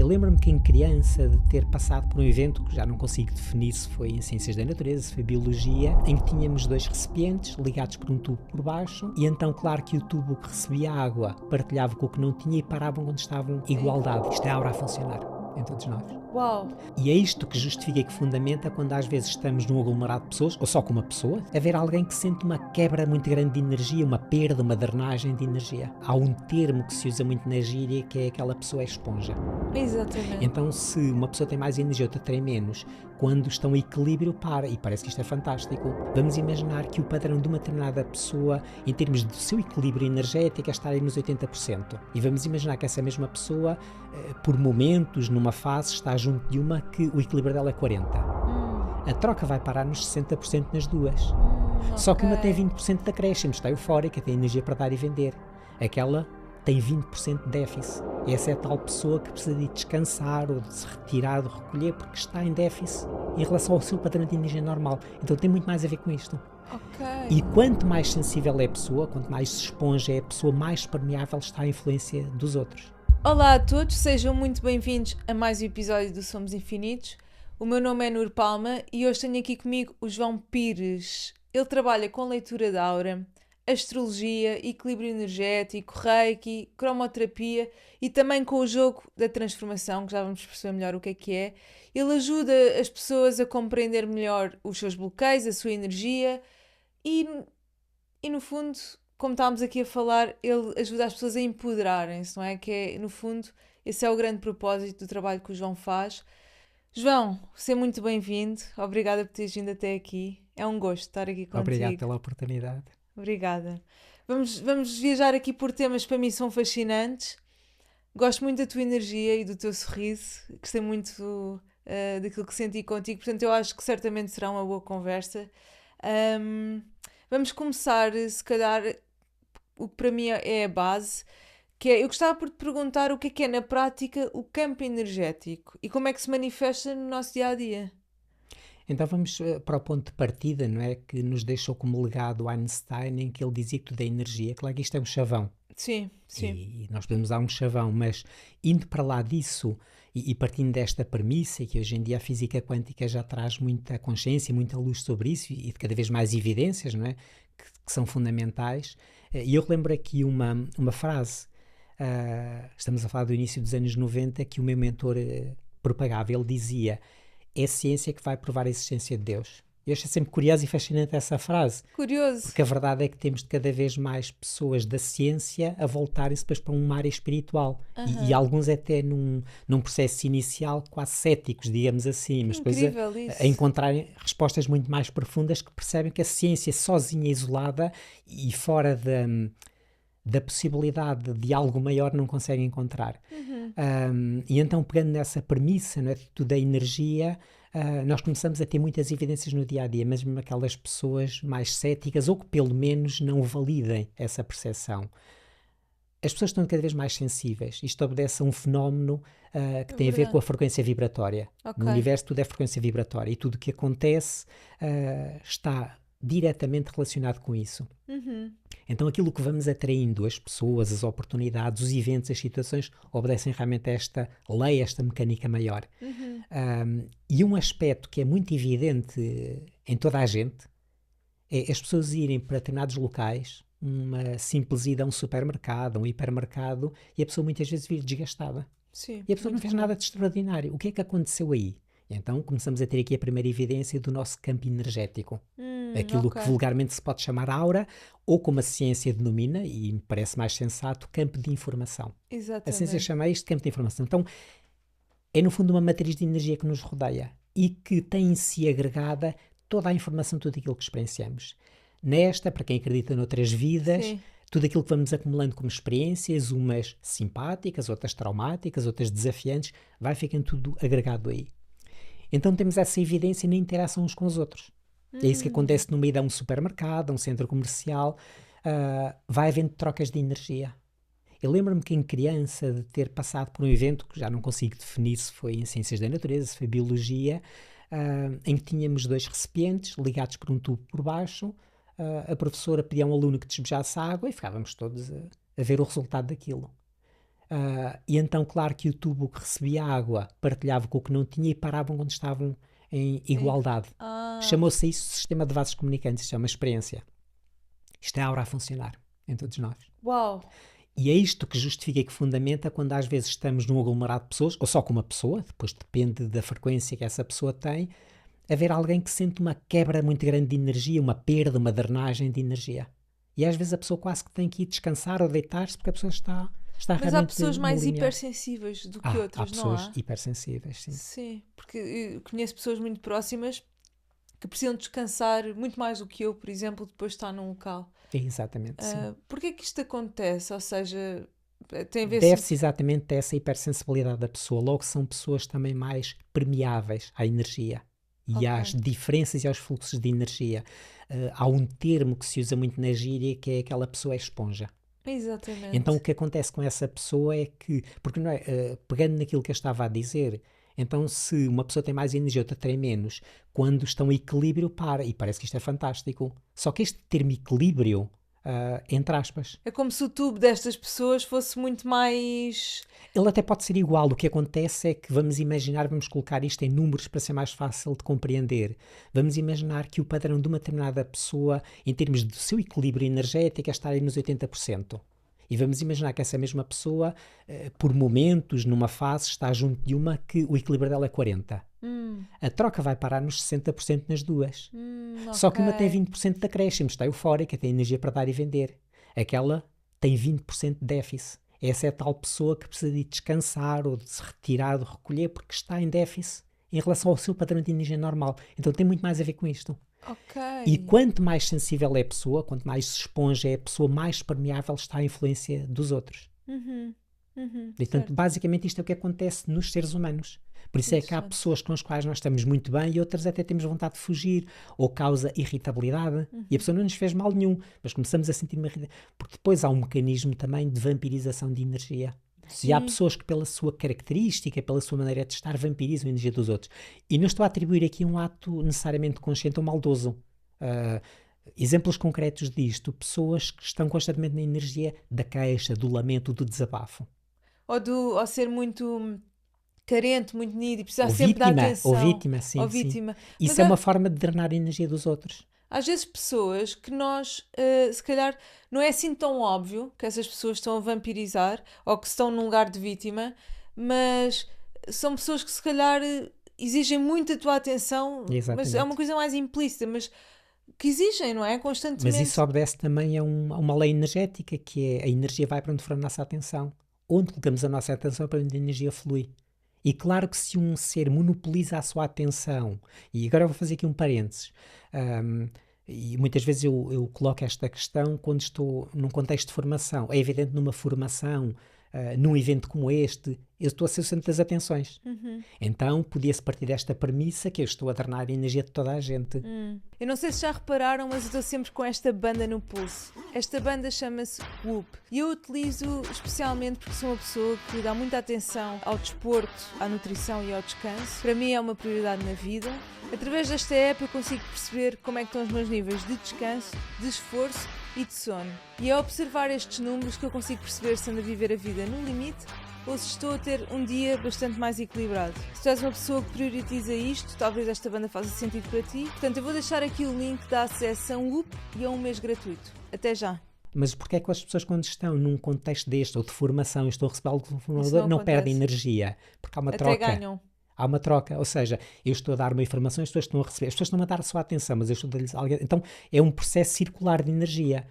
Eu lembro-me que em criança de ter passado por um evento que já não consigo definir se foi em Ciências da Natureza, se foi Biologia, em que tínhamos dois recipientes ligados por um tubo por baixo e então claro que o tubo que recebia água partilhava com o que não tinha e paravam quando estavam em igualdade. Isto é a aura a funcionar em todos nós. Uau! E é isto que justifica e que fundamenta quando às vezes estamos num aglomerado de pessoas, ou só com uma pessoa, haver alguém que sente uma quebra muito grande de energia, uma perda, uma drenagem de energia. Há um termo que se usa muito na gíria que é aquela pessoa é esponja. Exatamente. Então se uma pessoa tem mais energia e outra tem menos, quando estão em equilíbrio para, e parece que isto é fantástico, vamos imaginar que o padrão de uma determinada pessoa, em termos do seu equilíbrio energético, é estar aí nos 80%. E vamos imaginar que essa mesma pessoa, por momentos, numa fase, está junto de uma que o equilíbrio dela é 40%. A troca vai parar nos 60% nas duas. Só que uma tem 20% de acréscimo, está eufórica, tem energia para dar e vender. Aquela tem 20% de déficit. Essa é a tal pessoa que precisa de descansar ou de se retirar, de recolher, porque está em déficit em relação ao seu padrão de energia normal. Então tem muito mais a ver com isto. E quanto mais sensível é a pessoa, quanto mais esponja é a pessoa, mais permeável está a influência dos outros. Olá a todos, sejam muito bem-vindos a mais um episódio do Somos Infinitos. O meu nome é Nur Palma e hoje tenho aqui comigo o João Pires. Ele trabalha com leitura de aura, astrologia, equilíbrio energético, reiki, cromoterapia e também com o jogo da transformação, que já vamos perceber melhor o que é. Ele ajuda as pessoas a compreender melhor os seus bloqueios, a sua energia e no fundo, como estávamos aqui a falar, ele ajuda as pessoas a empoderarem-se, não é? Que é, no fundo, esse é o grande propósito do trabalho que o João faz. João, seja muito bem-vindo. Obrigada por teres vindo até aqui. É um gosto estar aqui contigo. Obrigado pela oportunidade. Obrigada. Vamos viajar aqui por temas que para mim são fascinantes. Gosto muito da tua energia e do teu sorriso. Gostei muito daquilo que senti contigo. Portanto, eu acho que certamente será uma boa conversa. Vamos começar, se calhar, o que para mim é a base, que é, eu gostava por te perguntar o que é na prática o campo energético e como é que se manifesta no nosso dia-a-dia. Então vamos para o ponto de partida, não é? Que nos deixou como legado Einstein, em que ele dizia que tudo é energia. Claro que isto é um chavão. Sim. E nós podemos dar um chavão, mas indo para lá disso e partindo desta premissa, que hoje em dia a física quântica já traz muita consciência, muita luz sobre isso e de cada vez mais evidências, não é? Que são fundamentais. E eu relembro aqui uma frase, estamos a falar do início dos anos 90, que o meu mentor propagava. Ele dizia: é a ciência que vai provar a existência de Deus. Eu achei sempre curiosa e fascinante essa frase. Curioso. Porque a verdade é que temos de cada vez mais pessoas da ciência a voltarem-se depois para uma área espiritual. E alguns até num processo inicial quase céticos, digamos assim. Mas depois a encontrarem respostas muito mais profundas, que percebem que a ciência sozinha, isolada e fora da possibilidade de algo maior não consegue encontrar. E então, pegando nessa premissa, não é, de tudo é energia, nós começamos a ter muitas evidências no dia-a-dia, mesmo aquelas pessoas mais céticas ou que pelo menos não validem essa percepção. As pessoas estão cada vez mais sensíveis. Isto obedece a um fenómeno que tem a ver com a frequência vibratória. No universo tudo é frequência vibratória e tudo o que acontece está diretamente relacionado com isso. Então aquilo que vamos atraindo, as pessoas, as oportunidades, os eventos, as situações, obedecem realmente a esta lei, a esta mecânica maior. E um aspecto que é muito evidente em toda a gente é as pessoas irem para determinados locais, uma simples ida a um supermercado, a um hipermercado, e a pessoa muitas vezes vir desgastada. Sim, e a pessoa não fez nada de extraordinário. O que é que aconteceu aí? Então começamos a ter aqui a primeira evidência do nosso campo energético. Aquilo que vulgarmente se pode chamar aura, ou como a ciência denomina, e me parece mais sensato, campo de informação. Exatamente. A ciência chama isto de campo de informação. Então é no fundo uma matriz de energia que nos rodeia e que tem em si agregada toda a informação, tudo aquilo que experienciamos. Nesta, para quem acredita noutras vidas, Sim. Tudo aquilo que vamos acumulando como experiências, umas simpáticas, outras traumáticas, outras desafiantes, vai ficando tudo agregado aí. Então temos essa evidência na interação uns com os outros. É isso que acontece numa ida a um supermercado, a um centro comercial, vai havendo trocas de energia. Eu lembro-me que em criança de ter passado por um evento que já não consigo definir se foi em Ciências da Natureza, se foi Biologia, em que tínhamos dois recipientes ligados por um tubo por baixo. A professora pedia a um aluno que despejasse água e ficávamos todos a ver o resultado daquilo. E então, claro que o tubo que recebia água partilhava com o que não tinha e paravam quando estavam em igualdade. Chamou-se isso sistema de vasos comunicantes, isto é uma experiência. Isto é a aura a funcionar em todos nós. Uau! E é isto que justifica e que fundamenta quando às vezes estamos num aglomerado de pessoas, ou só com uma pessoa, depois depende da frequência que essa pessoa tem, haver alguém que sente uma quebra muito grande de energia, uma perda, uma drenagem de energia. E às vezes a pessoa quase que tem que ir descansar ou deitar-se porque a pessoa está Mas realmente há pessoas mais no limiar. hipersensíveis do que outras, há pessoas não há? hipersensíveis, sim. Sim, porque eu conheço pessoas muito próximas que precisam descansar muito mais do que eu, por exemplo, depois de estar num local. Exatamente, sim. Porquê que isto acontece? Ou seja, tem a ver... Deve-se exatamente a essa hipersensibilidade da pessoa. Logo são pessoas também mais permeáveis à energia e às diferenças e aos fluxos de energia. Há um termo que se usa muito na gíria que é aquela pessoa é esponja. Exatamente. Então o que acontece com essa pessoa é que, porque não é, pegando naquilo que eu estava a dizer, então se uma pessoa tem mais energia, outra tem menos, quando estão em equilíbrio para, e parece que isto é fantástico, só que este termo equilíbrio, entre aspas, é como se o tubo destas pessoas fosse muito mais... ele até pode ser igual. O que acontece é que vamos imaginar, vamos colocar isto em números para ser mais fácil de compreender. Vamos imaginar que o padrão de uma determinada pessoa, em termos do seu equilíbrio energético, é estar aí nos 80%. E vamos imaginar que essa mesma pessoa, por momentos, numa fase, está junto de uma que o equilíbrio dela é 40%. A troca vai parar nos 60% nas duas. Só que uma tem 20% de acréscimo, está eufórica, tem energia para dar e vender. Aquela tem 20% de déficit. Essa é a tal pessoa que precisa de descansar ou de se retirar, de recolher, porque está em déficit em relação ao seu padrão de energia normal. Então tem muito mais a ver com isto. E quanto mais sensível é a pessoa, quanto mais esponja é a pessoa, mais permeável está a influência dos outros. Portanto, certo. basicamente isto é o que acontece nos seres humanos. Por isso é que há pessoas com as quais nós estamos muito bem e outras até temos vontade de fugir, ou causa irritabilidade, e a pessoa não nos fez mal nenhum, mas começamos a sentir uma irritabilidade. Porque depois há um mecanismo também de vampirização de energia. Sim. E há pessoas que pela sua característica, pela sua maneira de estar, vampirizam a energia dos outros. E não estou a atribuir aqui um ato necessariamente consciente ou maldoso. Exemplos concretos disto, pessoas que estão constantemente na energia da queixa, do lamento, do desabafo. Ou ser muito carente, muito needy, precisar sempre de atenção. Ou vítima, sim. Vítima. Isso Mas é uma forma de drenar a energia dos outros. Às vezes pessoas que nós, se calhar, não é assim tão óbvio que essas pessoas estão a vampirizar ou que estão num lugar de vítima, mas são pessoas que se calhar exigem muito a tua atenção. Exatamente. Mas é uma coisa mais implícita, mas que exigem, não é? Constantemente. Mas isso obedece também a uma lei energética, que é a energia vai para onde for a nossa atenção. Onde colocamos a nossa atenção é para onde a energia flui. E claro que se um ser monopoliza a sua atenção, e agora eu vou fazer aqui um parênteses, e muitas vezes eu coloco esta questão quando estou num contexto de formação. É evidente numa formação, num evento como este, eu estou a ser o centro das atenções. Então podia-se partir desta premissa que eu estou a drenar a energia de toda a gente. Eu não sei se já repararam, mas eu estou sempre com esta banda no pulso. Esta banda chama-se Whoop e eu utilizo especialmente porque sou uma pessoa que dá muita atenção ao desporto, à nutrição e ao descanso. Para mim é uma prioridade na vida. Através desta app eu consigo perceber como é que estão os meus níveis de descanso, de esforço e de sono. E é ao observar estes números que eu consigo perceber se ando a viver a vida no limite ou se estou a ter um dia bastante mais equilibrado. Se tu és uma pessoa que prioritiza isto, talvez esta banda faça sentido para ti. Portanto, eu vou deixar aqui o link da acessão Whoop e é um mês gratuito. Até já! Mas porquê é que as pessoas quando estão num contexto deste ou de formação e estão a receber algo de um formador não perdem energia? Porque há uma troca. Até ganham. Há uma troca, ou seja, eu estou a dar uma informação e as pessoas estão a receber. As pessoas estão a dar a sua atenção, mas eu estou a dar-lhes algo. Então é um processo circular de energia.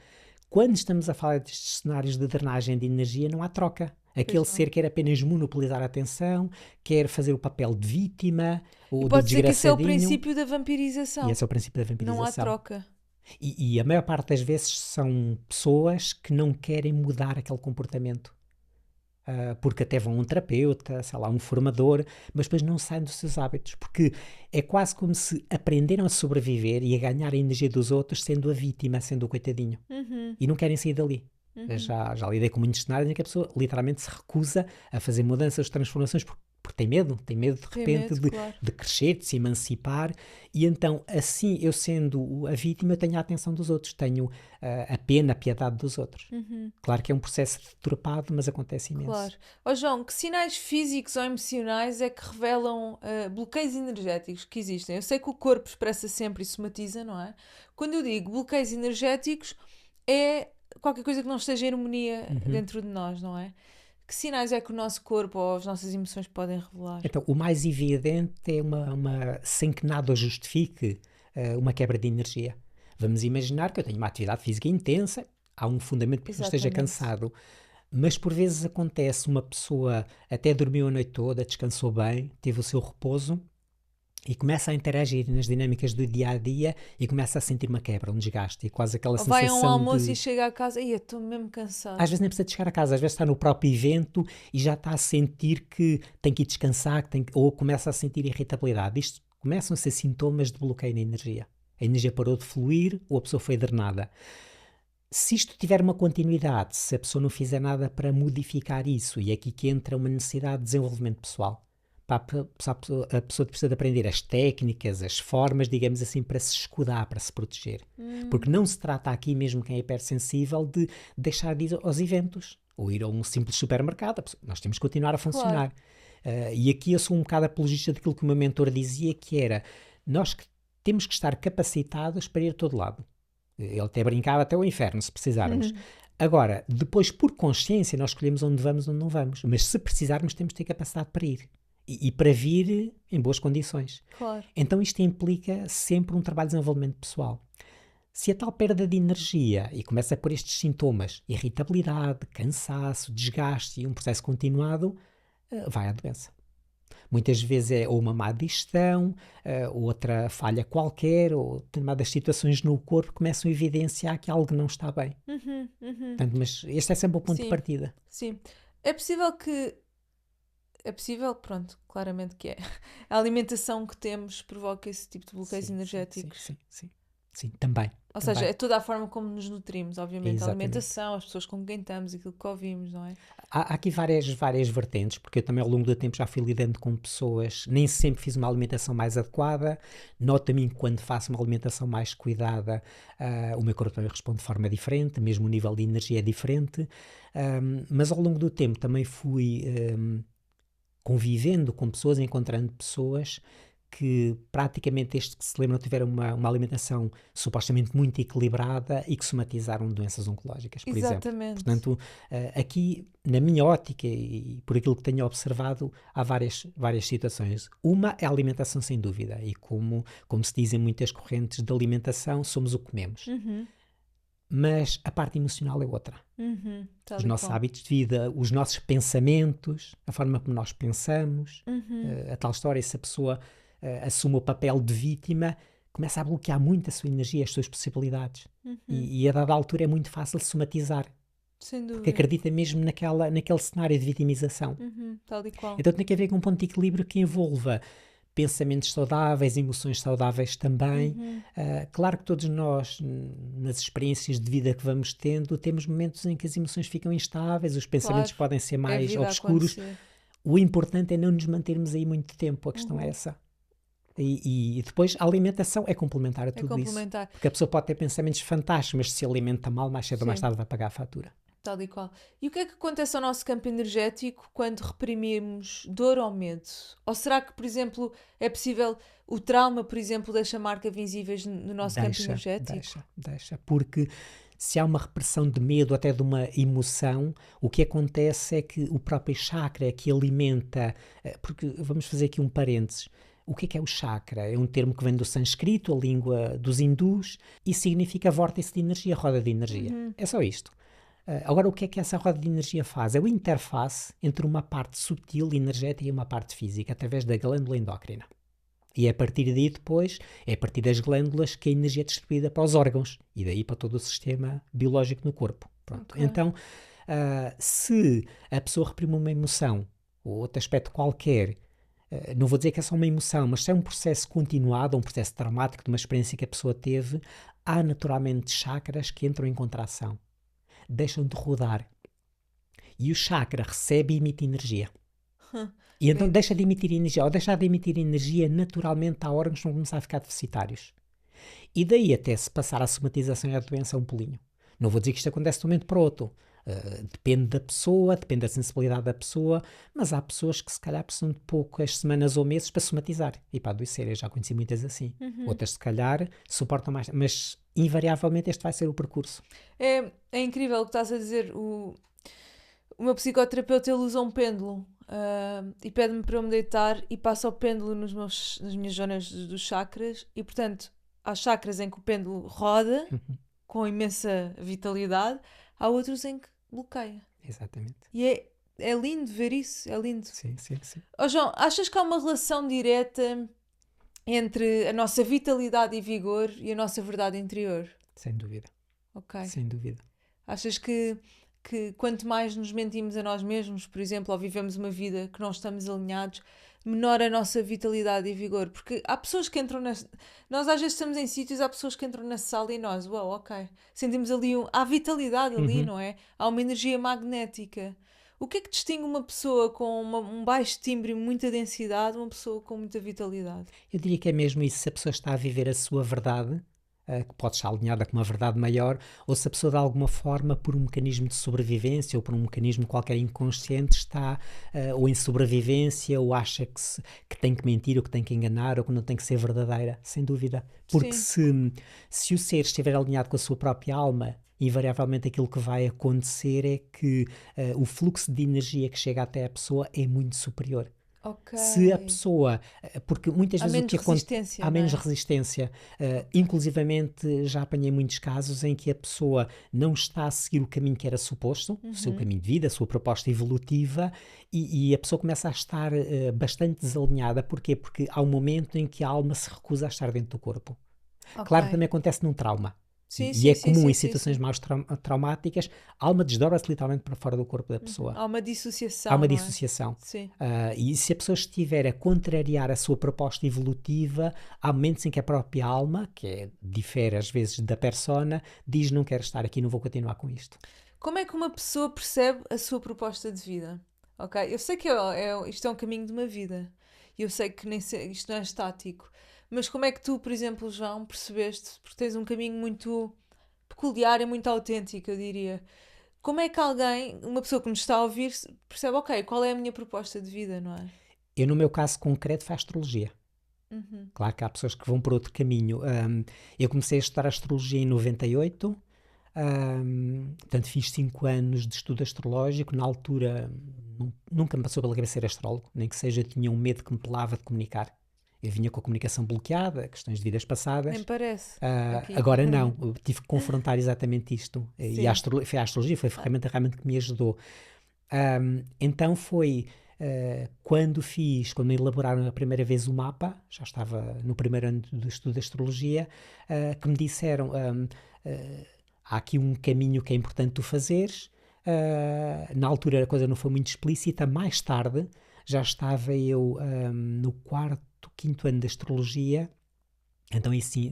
Quando estamos a falar destes cenários de drenagem de energia, não há troca. Aquele ser quer apenas monopolizar a atenção, quer fazer o papel de vítima ou de desgraçadinho. Pode ser que esse é o princípio da vampirização. E esse é o princípio da vampirização. Não há troca. E a maior parte das vezes são pessoas que não querem mudar aquele comportamento. Porque até vão a um terapeuta, sei lá, um formador, mas depois não saem dos seus hábitos. Porque é quase como se aprenderam a sobreviver e a ganhar a energia dos outros sendo a vítima, sendo o coitadinho. E não querem sair dali. Já lidei com muitos cenários em que a pessoa literalmente se recusa a fazer mudanças, transformações, porque porque tem medo de repente de crescer, de se emancipar, e então assim, eu sendo a vítima, eu tenho a atenção dos outros, tenho a pena, a piedade dos outros. Claro que é um processo deturpado, mas acontece imenso. Claro. João, que sinais físicos ou emocionais é que revelam bloqueios energéticos que existem? Eu sei que o corpo expressa sempre e somatiza, não é? Quando eu digo bloqueios energéticos, é qualquer coisa que não esteja em harmonia dentro de nós, não é? Que sinais é que o nosso corpo ou as nossas emoções podem revelar? Então, o mais evidente é sem que nada justifique uma quebra de energia. Vamos imaginar que eu tenho uma atividade física intensa, há um fundamento para que eu esteja cansado, mas por vezes acontece uma pessoa até dormiu a noite toda, descansou bem, teve o seu repouso, e começa a interagir nas dinâmicas do dia-a-dia e começa a sentir uma quebra, um desgaste, e quase aquela sensação vai a um almoço e chega a casa e eu estou mesmo cansado. Às vezes nem precisa de chegar a casa, às vezes está no próprio evento e já está a sentir que tem que ir descansar, ou começa a sentir irritabilidade. Isto começam a ser sintomas de bloqueio na energia. A energia parou de fluir ou a pessoa foi drenada. Se isto tiver uma continuidade, se a pessoa não fizer nada para modificar isso, e é aqui que entra uma necessidade de desenvolvimento pessoal. A pessoa precisa de aprender as técnicas, as formas, digamos assim, para se escudar, para se proteger. Porque não se trata aqui, mesmo quem é hipersensível, de deixar de ir aos eventos ou ir a um simples supermercado. Nós temos que continuar a funcionar. Claro. E aqui eu sou um bocado apologista daquilo que o meu mentor dizia, que era, nós temos que estar capacitados para ir a todo lado. Ele até brincava até o inferno, se precisarmos. Agora, depois, por consciência, nós escolhemos onde vamos, onde não vamos. Mas se precisarmos, temos de ter capacidade para ir. E para vir em boas condições. Claro. Então isto implica sempre um trabalho de desenvolvimento pessoal. Se a tal perda de energia, e começa por estes sintomas, irritabilidade, cansaço, desgaste e um processo continuado, vai à doença. Muitas vezes é ou uma má digestão, outra falha qualquer, ou determinadas situações no corpo começam a evidenciar que algo não está bem. Portanto, mas este é sempre o ponto de partida. Sim. É possível que... É possível, pronto, claramente que é. A alimentação que temos provoca esse tipo de bloqueios energéticos. Sim, também. Ou seja, é toda a forma como nos nutrimos, obviamente. Exatamente. A alimentação, as pessoas com quem estamos, aquilo que ouvimos, não é? Há aqui várias vertentes, porque eu também ao longo do tempo já fui lidando com pessoas, nem sempre fiz uma alimentação mais adequada, noto-me quando faço uma alimentação mais cuidada, o meu corpo também responde de forma diferente, mesmo o nível de energia é diferente, mas ao longo do tempo também fui... convivendo com pessoas, encontrando pessoas que praticamente desde que se lembram tiveram uma alimentação supostamente muito equilibrada e que somatizaram doenças oncológicas, por exemplo. Portanto, aqui na minha ótica e por aquilo que tenho observado, há várias situações. Uma é a alimentação, sem dúvida, e como se diz em muitas correntes de alimentação, somos o que comemos. Mas a parte emocional é outra. Os nossos hábitos de vida, os nossos pensamentos, a forma como nós pensamos, a tal história, se a pessoa assume o papel de vítima, começa a bloquear muito a sua energia, as suas possibilidades. E a dada altura é muito fácil somatizar. Sem dúvida. Porque acredita mesmo naquele cenário de vitimização. Tal e qual. Então tem que haver um ponto de equilíbrio que envolva pensamentos saudáveis, emoções saudáveis também. Claro que todos nós, nas experiências de vida que vamos tendo, temos momentos em que as emoções ficam instáveis, os pensamentos podem ser mais obscuros. O importante é não nos mantermos aí muito tempo, a questão é essa. E depois a alimentação é complementar a tudo isso. Porque a pessoa pode ter pensamentos fantásticos, mas se alimenta mal, mais cedo ou mais tarde vai pagar a fatura. Tal e qual. E o que é que acontece ao nosso campo energético quando reprimimos dor ou medo? Ou será que, por exemplo, é possível o trauma, por exemplo, deixa marcas visíveis no nosso campo energético? Deixa. Porque se há uma repressão de medo, até de uma emoção, o que acontece é que o próprio chakra que alimenta... Porque vamos fazer aqui um parênteses. O que é o chakra? É um termo que vem do sânscrito, a língua dos hindus, e significa vórtice de energia, roda de energia. É só isto. Agora, o que é que essa roda de energia faz? É o interface entre uma parte sutil, energética, e uma parte física, através da glândula endócrina. E é a partir daí depois, é a partir das glândulas que a energia é distribuída para os órgãos, e daí para todo o sistema biológico no corpo. Pronto. Okay. Então, se a pessoa reprime uma emoção, ou outro aspecto qualquer, não vou dizer que é só uma emoção, mas se é um processo continuado, um processo traumático de uma experiência que a pessoa teve, há naturalmente chakras que entram em contração. Deixam de rodar. E o chakra recebe e emite energia. E então deixa de emitir energia, ou deixar de emitir energia naturalmente há órgãos que vão começar a ficar deficitários. E daí até se passar à somatização e à doença é um pulinho. Não vou dizer que isto acontece de um momento para o outro. Depende da pessoa, depende da sensibilidade da pessoa, mas há pessoas que se calhar precisam de poucas semanas ou meses para somatizar e para adoecer. Eu já conheci muitas assim. Outras se calhar suportam mais, mas invariavelmente este vai ser o percurso. É incrível o que estás a dizer. O meu psicoterapeuta, ele usa um pêndulo e pede-me para eu me deitar e passa o pêndulo nas minhas zonas dos chakras e, portanto, há chakras em que o pêndulo roda com imensa vitalidade, há outros em que bloqueia. Exatamente. E é lindo ver isso, é lindo. Sim. Oh, João, achas que há uma relação direta entre a nossa vitalidade e vigor e a nossa verdade interior? Sem dúvida. Ok. Sem dúvida. Achas que quanto mais nos mentimos a nós mesmos, por exemplo, ou vivemos uma vida que não estamos alinhados, menor a nossa vitalidade e vigor? Porque há pessoas que entram nós às vezes estamos em sítios, há pessoas que entram na sala e nós, uau, ok, sentimos ali há vitalidade ali, não é? Há uma energia magnética. O que é que distingue uma pessoa com um baixo timbre e muita densidade de uma pessoa com muita vitalidade? Eu diria que é mesmo isso, se a pessoa está a viver a sua verdade, que pode estar alinhada com uma verdade maior, ou se a pessoa de alguma forma, por um mecanismo de sobrevivência ou por um mecanismo qualquer inconsciente, está ou em sobrevivência ou acha que tem que mentir ou que tem que enganar ou que não tem que ser verdadeira, sem dúvida. Porque se o ser estiver alinhado com a sua própria alma, invariavelmente aquilo que vai acontecer é que o fluxo de energia que chega até a pessoa é muito superior. Okay. Se a pessoa, porque muitas vezes o que acontece, há menos resistência, inclusivamente já apanhei muitos casos em que a pessoa não está a seguir o caminho que era suposto, o seu caminho de vida, a sua proposta evolutiva, e a pessoa começa a estar bastante desalinhada. Porquê? Porque há um momento em que a alma se recusa a estar dentro do corpo. Okay. Claro que também acontece num trauma. E é comum em situações mais traumáticas, a alma desdobra-se literalmente para fora do corpo da pessoa. Há uma dissociação. Há uma dissociação. Sim. E se a pessoa estiver a contrariar a sua proposta evolutiva, há momentos em que a própria alma, que difere às vezes da persona, diz: não quero estar aqui, não vou continuar com isto. Como é que uma pessoa percebe a sua proposta de vida? Okay? Eu sei que isto é um caminho de uma vida. E eu sei que isto não é estático. Mas como é que tu, por exemplo, João, percebeste? Porque tens um caminho muito peculiar e muito autêntico, eu diria. Como é que uma pessoa que nos está a ouvir, percebe, ok, qual é a minha proposta de vida, não é? Eu, no meu caso concreto, faço astrologia. Claro que há pessoas que vão por outro caminho. Eu comecei a estudar astrologia em 98. Portanto, fiz 5 anos de estudo astrológico. Na altura, nunca me passou pela cabeça ser astrólogo. Nem que seja, tinha um medo que me pelava de comunicar. Eu vinha com a comunicação bloqueada, questões de vidas passadas. Nem parece. Agora não, eu tive que confrontar exatamente isto. E a astrologia foi a ferramenta realmente que me ajudou. Então foi quando me elaboraram a primeira vez o mapa, já estava no primeiro ano de estudo de astrologia, que me disseram, há aqui um caminho que é importante tu fazeres. Na altura a coisa não foi muito explícita. Mais tarde, já estava eu no quinto ano de astrologia, então aí sim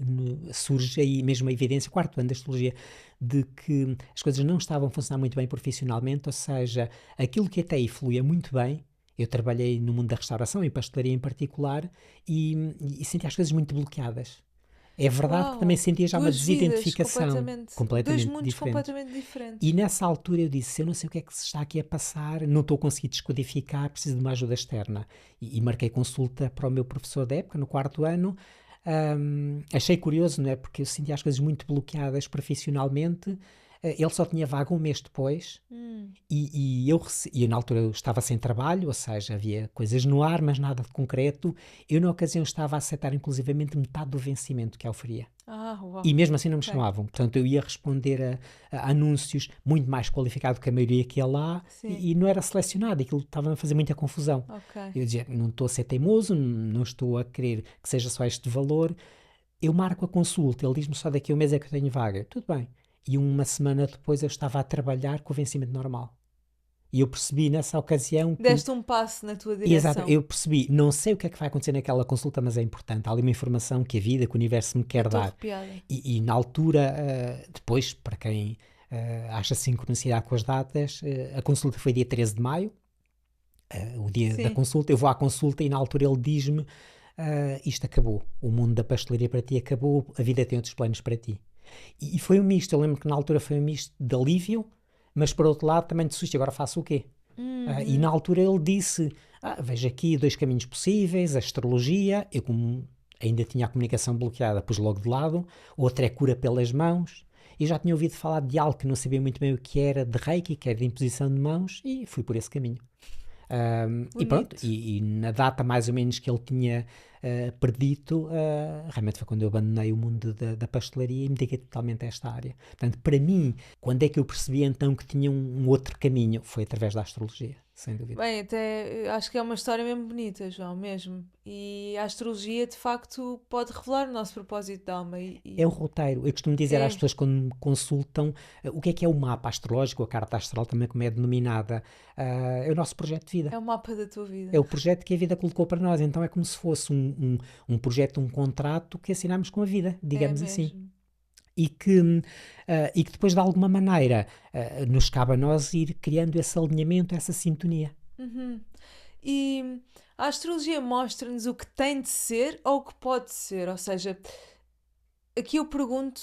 surge aí mesmo a evidência, 4º ano de astrologia, de que as coisas não estavam a funcionar muito bem profissionalmente, ou seja, aquilo que até aí fluía muito bem. Eu trabalhei no mundo da restauração, em pastelaria em particular, e senti as coisas muito bloqueadas. É verdade que também sentia já uma desidentificação. Completamente dois mundos completamente diferentes. E nessa altura eu disse, eu não sei o que é que se está aqui a passar, não estou a conseguir descodificar, preciso de uma ajuda externa. E marquei consulta para o meu professor da época, no 4º ano. Achei curioso, não é? Porque eu sentia as coisas muito bloqueadas profissionalmente. Ele só tinha vaga um mês depois e eu na altura eu estava sem trabalho, ou seja, havia coisas no ar, mas nada de concreto. Eu na ocasião estava a aceitar inclusivamente metade do vencimento que a oferia. E mesmo assim não me chamavam. Portanto, eu ia responder a anúncios muito mais qualificado que a maioria que ia lá e não era selecionado. Aquilo estava a fazer muita confusão. Eu dizia, não estou a ser teimoso, não estou a querer que seja só este valor. Eu marco a consulta, ele diz-me só daqui a um mês é que eu tenho vaga. Tudo bem. E uma semana depois eu estava a trabalhar com o vencimento normal. E eu percebi nessa ocasião que... Deste um passo na tua direção. Exato, eu percebi, não sei o que é que vai acontecer naquela consulta, mas é importante. Há ali uma informação que a vida, que o universo me quer dar. E na altura, depois, para quem acha sincronicidade com as datas, a consulta foi dia 13 de maio. o dia da Sim. consulta, eu vou à consulta e na altura ele diz-me, isto acabou, o mundo da pastelaria para ti acabou, a vida tem outros planos para ti. E foi um misto, eu lembro que na altura foi um misto de alívio, mas por outro lado também de susto, agora faço o quê? E na altura ele disse, vejo aqui dois caminhos possíveis, a astrologia, eu como ainda tinha a comunicação bloqueada, pus logo de lado, outra é cura pelas mãos, e já tinha ouvido falar de algo que não sabia muito bem o que era, de Reiki, que era de imposição de mãos, e fui por esse caminho. E pronto, e na data mais ou menos que ele tinha predito, realmente foi quando eu abandonei o mundo da pastelaria e me dediquei totalmente a esta área. Portanto, para mim, quando é que eu percebi então que tinha um outro caminho? Foi através da astrologia, sem dúvida. Bem, até acho que é uma história mesmo bonita, João, mesmo. E a astrologia, de facto, pode revelar o nosso propósito de alma. É o roteiro. Eu costumo dizer às pessoas quando me consultam o que é o mapa astrológico, a carta astral também como é denominada. É o nosso projeto de vida. É o mapa da tua vida. É o projeto que a vida colocou para nós. Então é como se fosse um projeto, um contrato que assinamos com a vida, digamos assim. E que depois, de alguma maneira, nos cabe a nós ir criando esse alinhamento, essa sintonia. E a astrologia mostra-nos o que tem de ser ou o que pode ser. Ou seja, aqui eu pergunto,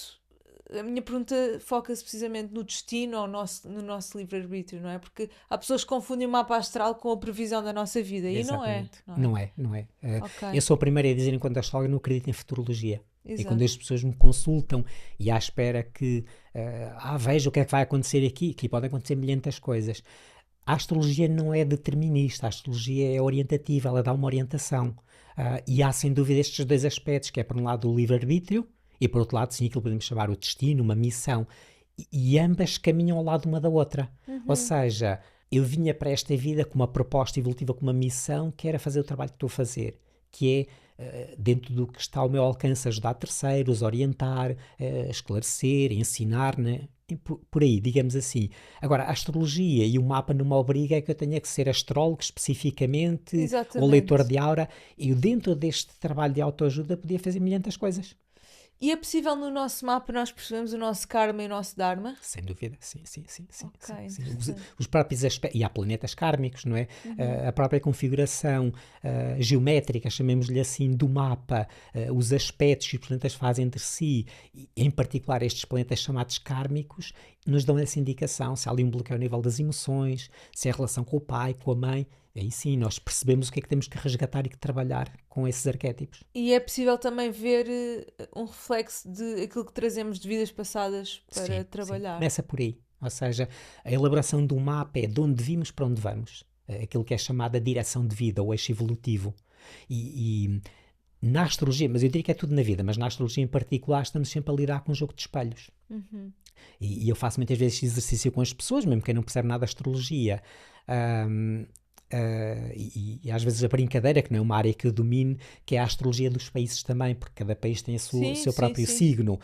a minha pergunta foca-se precisamente no destino ou no nosso livre-arbítrio, não é? Porque há pessoas que confundem o mapa astral com a previsão da nossa vida. E Exatamente. não é. Não é. Ok. Eu sou a primeira a dizer, enquanto astróloga, não acredito em futurologia. Exato. E quando as pessoas me consultam e à espera que veja o que é que vai acontecer aqui, que pode acontecer milhentas coisas. A astrologia não é determinista, a astrologia é orientativa, ela dá uma orientação. E há sem dúvida estes dois aspectos, que é por um lado o livre-arbítrio e por outro lado sim aquilo que podemos chamar o destino, uma missão. E ambas caminham ao lado uma da outra. Ou seja, eu vinha para esta vida com uma proposta evolutiva, com uma missão que era fazer o trabalho que estou a fazer, que é dentro do que está ao meu alcance, ajudar terceiros, orientar, esclarecer, ensinar, né? Por aí, digamos assim. Agora, a astrologia e o mapa não me obriga a que eu tenha que ser astrólogo especificamente, ou leitor de aura. Eu dentro deste trabalho de autoajuda podia fazer milhentas coisas. E é possível no nosso mapa nós percebemos o nosso karma e o nosso dharma? Sem dúvida, sim. Okay, sim. Os próprios aspectos, e há planetas kármicos, não é? A própria configuração geométrica, chamemos-lhe assim, do mapa, os aspectos que os planetas fazem entre si, e em particular estes planetas chamados kármicos, nos dão essa indicação, se há ali um bloqueio ao nível das emoções, se é a relação com o pai, com a mãe. Aí sim, nós percebemos o que é que temos que resgatar e que trabalhar com esses arquétipos. E é possível também ver um reflexo de aquilo que trazemos de vidas passadas para trabalhar. Sim. Começa por aí. Ou seja, a elaboração do mapa é de onde vimos para onde vamos. Aquilo que é chamada direção de vida, ou eixo evolutivo. E na astrologia, mas eu diria que é tudo na vida, mas na astrologia em particular estamos sempre a lidar com um jogo de espelhos. E eu faço muitas vezes esse exercício com as pessoas, mesmo quem não percebe nada de astrologia. E às vezes a brincadeira, que não é uma área que eu domine, que é a astrologia dos países também, porque cada país tem o seu próprio signo.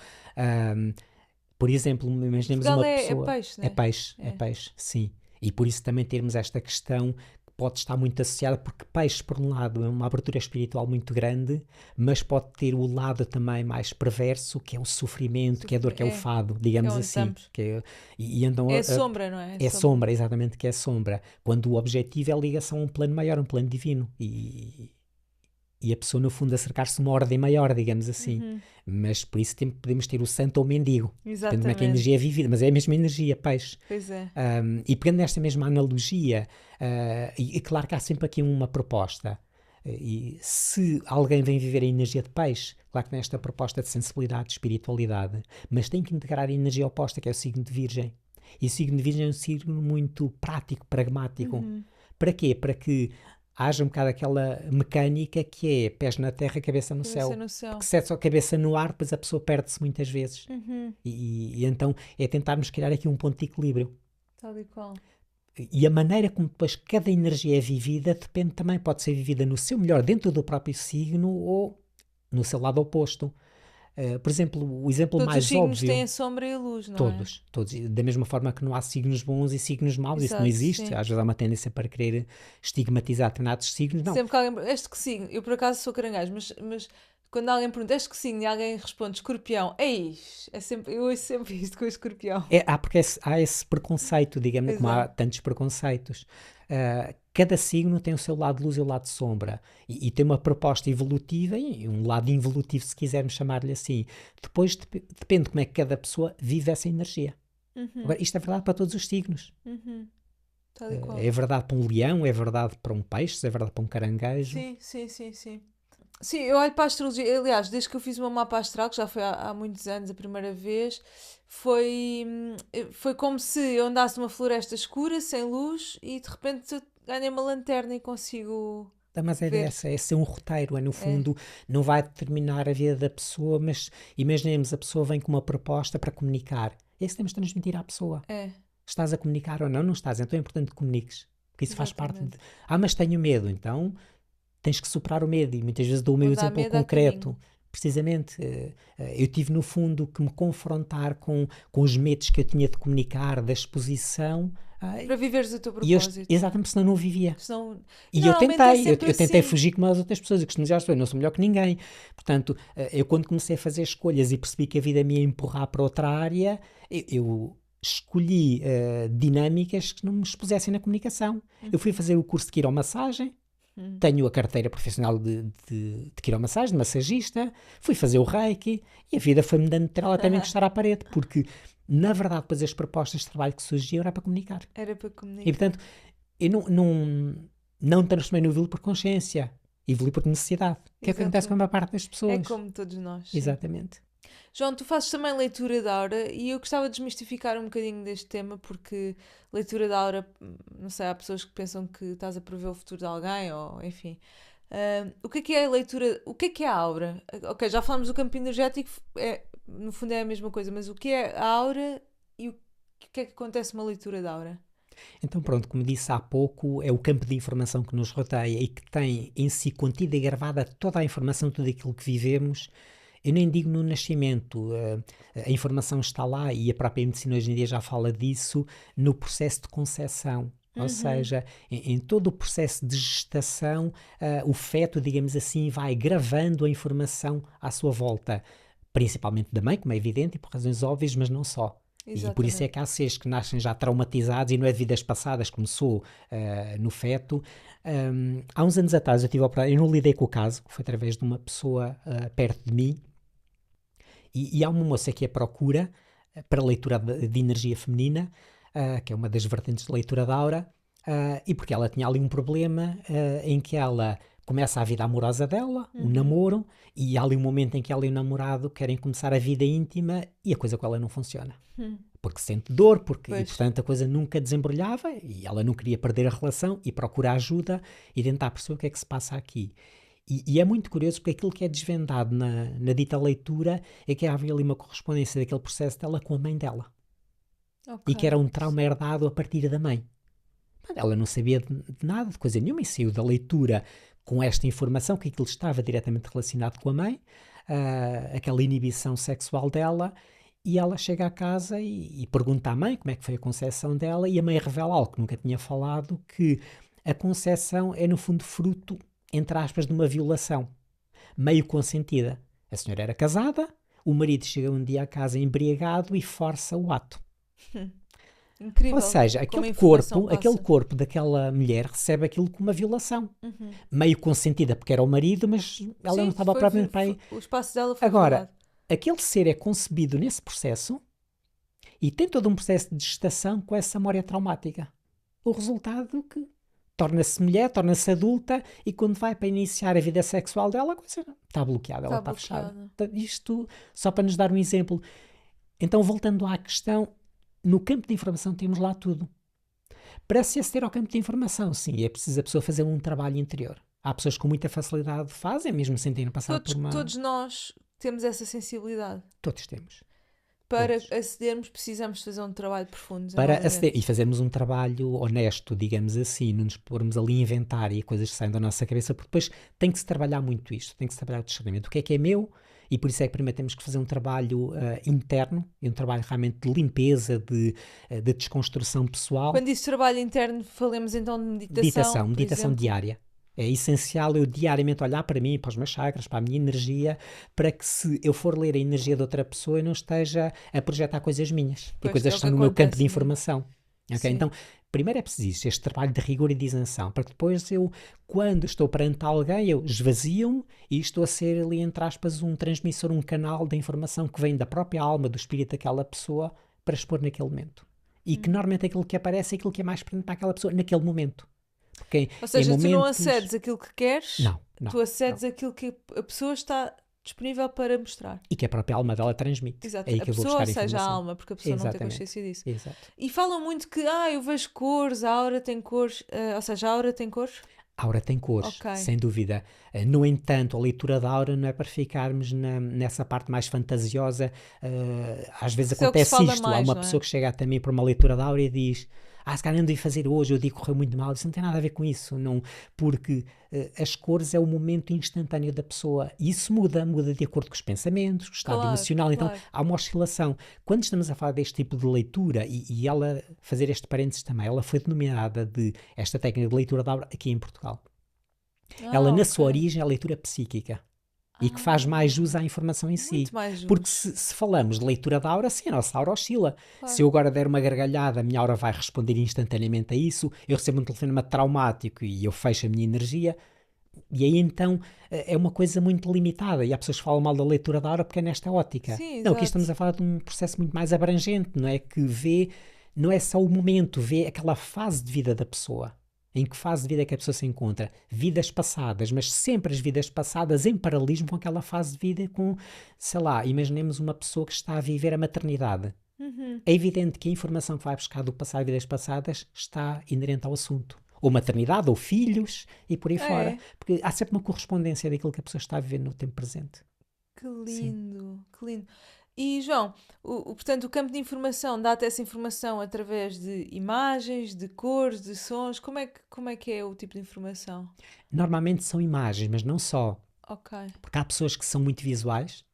Por exemplo, imaginemos uma pessoa... É peixe, né? É peixe, sim. E por isso também termos esta questão que pode estar muito associada, porque peixe, por um lado, é uma abertura espiritual muito grande, mas pode ter o lado também mais perverso, que é o sofrimento, que é a dor, que é o fado, digamos assim. Então, é sombra, não é? É sombra, exatamente, que é sombra. Quando o objetivo é a ligação a um plano maior, um plano divino. E a pessoa, no fundo, acercar-se a uma ordem maior, digamos assim. Mas por isso podemos ter o santo ou o mendigo. Exatamente. Depende de como é que a energia é vivida, mas é a mesma energia, peixe. Pois é. E pegando nesta mesma analogia, e claro que há sempre aqui uma proposta. E se alguém vem viver a energia de peixe, claro que tem esta proposta de sensibilidade, de espiritualidade, mas tem que integrar a energia oposta, que é o signo de Virgem. E o signo de Virgem é um signo muito prático, pragmático. Para quê? Para que haja um bocado aquela mecânica que é pés na terra, cabeça no céu. Porque se é só cabeça no ar, depois a pessoa perde-se muitas vezes. E então é tentarmos criar aqui um ponto de equilíbrio. Tal e qual. E a maneira como depois cada energia é vivida depende também, pode ser vivida no seu melhor, dentro do próprio signo ou no seu lado oposto. Por exemplo, o exemplo mais óbvio... Todos os signos têm a sombra e a luz, não é? Todos. Da mesma forma que não há signos bons e signos maus, isso não existe. Sim. Às vezes há uma tendência para querer estigmatizar determinados signos. Não. Sempre que alguém... Este que signo? Eu por acaso sou caranguejo, mas Quando alguém pergunta, és que sim, e alguém responde escorpião, eis, eu ouço sempre isto com o escorpião. Porque há esse preconceito, digamos, como há tantos preconceitos. Cada signo tem o seu lado de luz e o lado de sombra. E tem uma proposta evolutiva e um lado involutivo, se quisermos chamar-lhe assim. Depois depende de como é que cada pessoa vive essa energia. Agora, isto é verdade para todos os signos. É verdade para um leão, é verdade para um peixe, é verdade para um caranguejo. Sim. Sim, eu olho para a astrologia, aliás, desde que eu fiz o meu mapa astral, que já foi há muitos anos a primeira vez, foi como se eu andasse numa floresta escura, sem luz, e de repente eu ganhei uma lanterna e consigo Mas é ver. dessa, é ser um roteiro, no fundo, não vai determinar a vida da pessoa, mas imaginemos, a pessoa vem com uma proposta para comunicar. É isso que temos de transmitir à pessoa. Estás a comunicar ou não? Não estás, então é importante que comuniques, porque isso faz parte de... mas tenho medo, então... Tens que superar o medo, e muitas vezes dou o meu exemplo concreto. Precisamente, eu tive no fundo que me confrontar com os medos que eu tinha de comunicar, da exposição. Para viveres o teu propósito. Exatamente, senão não vivia. E eu tentei, eu tentei fugir como as outras pessoas, eu costumo dizer, eu não sou melhor que ninguém. Portanto, eu quando comecei a fazer escolhas e percebi que a vida me ia empurrar para outra área, eu escolhi dinâmicas que não me expusessem na comunicação. Eu fui fazer o curso de quiromassagem. Tenho a carteira profissional de quiromassagem, de massagista, fui fazer o Reiki e a vida foi-me dando trela até me encostar à parede, porque, na verdade, depois as propostas de trabalho que surgiam era para comunicar. E, portanto, eu não transformei no evoluir por consciência, evoluir por necessidade, que é o que acontece com a maior parte das pessoas. É como todos nós. Exatamente. João, tu fazes também leitura de aura e eu gostava de desmistificar um bocadinho deste tema, porque leitura de aura, não sei, há pessoas que pensam que estás a prever o futuro de alguém, ou enfim. O que é a leitura, o que é a aura? Ok, já falamos do campo energético, no fundo é a mesma coisa, mas o que é a aura e o que é que acontece numa leitura de aura? Então pronto, como disse há pouco, é o campo de informação que nos rodeia e que tem em si contida e gravada toda a informação, tudo aquilo que vivemos. Eu nem digo no nascimento, a informação está lá e a própria medicina hoje em dia já fala disso no processo de concepção. Ou seja, em todo o processo de gestação, o feto, digamos assim, vai gravando a informação à sua volta, principalmente da mãe, como é evidente, e por razões óbvias, mas não só. Exatamente. E por isso é que há seres que nascem já traumatizados e não é de vidas passadas, como sou no feto. Há uns anos atrás eu não lidei com o caso, foi através de uma pessoa perto de mim, e há uma moça que é procura para leitura de energia feminina, que é uma das vertentes de leitura da aura, e porque ela tinha ali um problema em que ela começa a vida amorosa dela, um namoro, e há ali um momento em que ela e o namorado querem começar a vida íntima e a coisa com ela não funciona. Porque sente dor, e portanto a coisa nunca desembrulhava e ela não queria perder a relação e procura ajuda e tentar perceber o que é que se passa aqui. E é muito curioso porque aquilo que é desvendado na dita leitura é que havia ali uma correspondência daquele processo dela com a mãe dela. E que era um trauma herdado a partir da mãe. Ela não sabia de nada, de coisa nenhuma, e saiu da leitura com esta informação que aquilo estava diretamente relacionado com a mãe, aquela inibição sexual dela, e ela chega à casa e pergunta à mãe como é que foi a concepção dela, e a mãe revela algo que nunca tinha falado, que a concepção é no fundo fruto, entre aspas, de uma violação, meio consentida. A senhora era casada, o marido chega um dia à casa embriagado e força o ato. Incrível. Ou seja, aquele corpo daquela mulher recebe aquilo como uma violação. Meio consentida porque era o marido, mas ela não estava propriamente para aí. O espaço dela foi Agora, violado. Aquele ser é concebido nesse processo e tem todo um processo de gestação com essa memória traumática. O resultado que torna-se mulher, torna-se adulta e quando vai para iniciar a vida sexual dela, a coisa está bloqueada, ela está fechada. Isto só para nos dar um exemplo. Então, voltando à questão, no campo de informação temos lá tudo. Para se aceder ao campo de informação, sim, é preciso a pessoa fazer um trabalho interior. Há pessoas que com muita facilidade fazem, mesmo sem terem passado por uma... Todos nós temos essa sensibilidade. Todos temos. Para acedermos, precisamos fazer um trabalho profundo. Para aceder e fazermos um trabalho honesto, digamos assim, não nos pormos ali a inventar e coisas que saem da nossa cabeça, porque depois tem que se trabalhar muito isto, tem que se trabalhar o discernimento. O que é meu? E por isso é que primeiro temos que fazer um trabalho interno, e um trabalho realmente de limpeza, de desconstrução pessoal. Quando diz trabalho interno, falemos então de meditação. Meditação diária. É essencial eu diariamente olhar para mim, para os meus chakras, para a minha energia, para que se eu for ler a energia de outra pessoa, eu não esteja a projetar coisas minhas. E coisas que estão no meu campo de informação. Okay? Então, primeiro é preciso este trabalho de rigor e de isenção, para que depois eu, quando estou perante alguém, eu esvazio-me e estou a ser ali, entre aspas, um transmissor, um canal de informação que vem da própria alma, do espírito daquela pessoa, para expor naquele momento. E que normalmente aquilo que aparece é aquilo que é mais presente para aquela pessoa naquele momento. Porque ou seja, tu não acedes aquilo que queres, tu acedes aquilo que a pessoa está disponível para mostrar. E que a própria alma dela transmite. Exato. É aí a que pessoa, eu vou buscar seja informação. A alma, porque a pessoa não tem consciência disso. Exato. E falam muito que, eu vejo cores, a aura tem cores, ou seja, a aura tem cores? A aura tem cores, sem dúvida. No entanto, a leitura da aura não é para ficarmos nessa parte mais fantasiosa. Às vezes acontece isto. Há uma pessoa que chega até mim para uma leitura da aura e diz: se calhar não devia fazer hoje, eu digo que correu muito mal. Isso não tem nada a ver com isso, não, porque as cores é o momento instantâneo da pessoa e isso muda de acordo com os pensamentos, com o estado emocional. Então há uma oscilação. Quando estamos a falar deste tipo de leitura, e ela, fazer este parênteses também, ela foi denominada de esta técnica de leitura da aura aqui em Portugal. Ela, na sua origem, é a leitura psíquica. E que faz mais jus à informação em si. Porque se falamos de leitura da aura, sim, a nossa aura oscila. Se eu agora der uma gargalhada, a minha aura vai responder instantaneamente a isso. Eu recebo um telefonema traumático e eu fecho a minha energia. E aí então é uma coisa muito limitada. E há pessoas que falam mal da leitura da aura porque é nesta ótica. Sim, não, aqui estamos a falar de um processo muito mais abrangente, não é? Que vê, não é só o momento, vê aquela fase de vida da pessoa. Em que fase de vida é que a pessoa se encontra? Vidas passadas, mas sempre as vidas passadas em paralelismo com aquela fase de vida com, sei lá, imaginemos uma pessoa que está a viver a maternidade. É evidente que a informação que vai buscar do passado e vidas passadas está inerente ao assunto. Ou maternidade, ou filhos, e por aí fora. Porque há sempre uma correspondência daquilo que a pessoa está a viver no tempo presente. Que lindo, que lindo. E, João, portanto, o campo de informação dá-te essa informação através de imagens, de cores, de sons. Como é que é o tipo de informação? Normalmente são imagens, mas não só. Porque há pessoas que são muito visuais,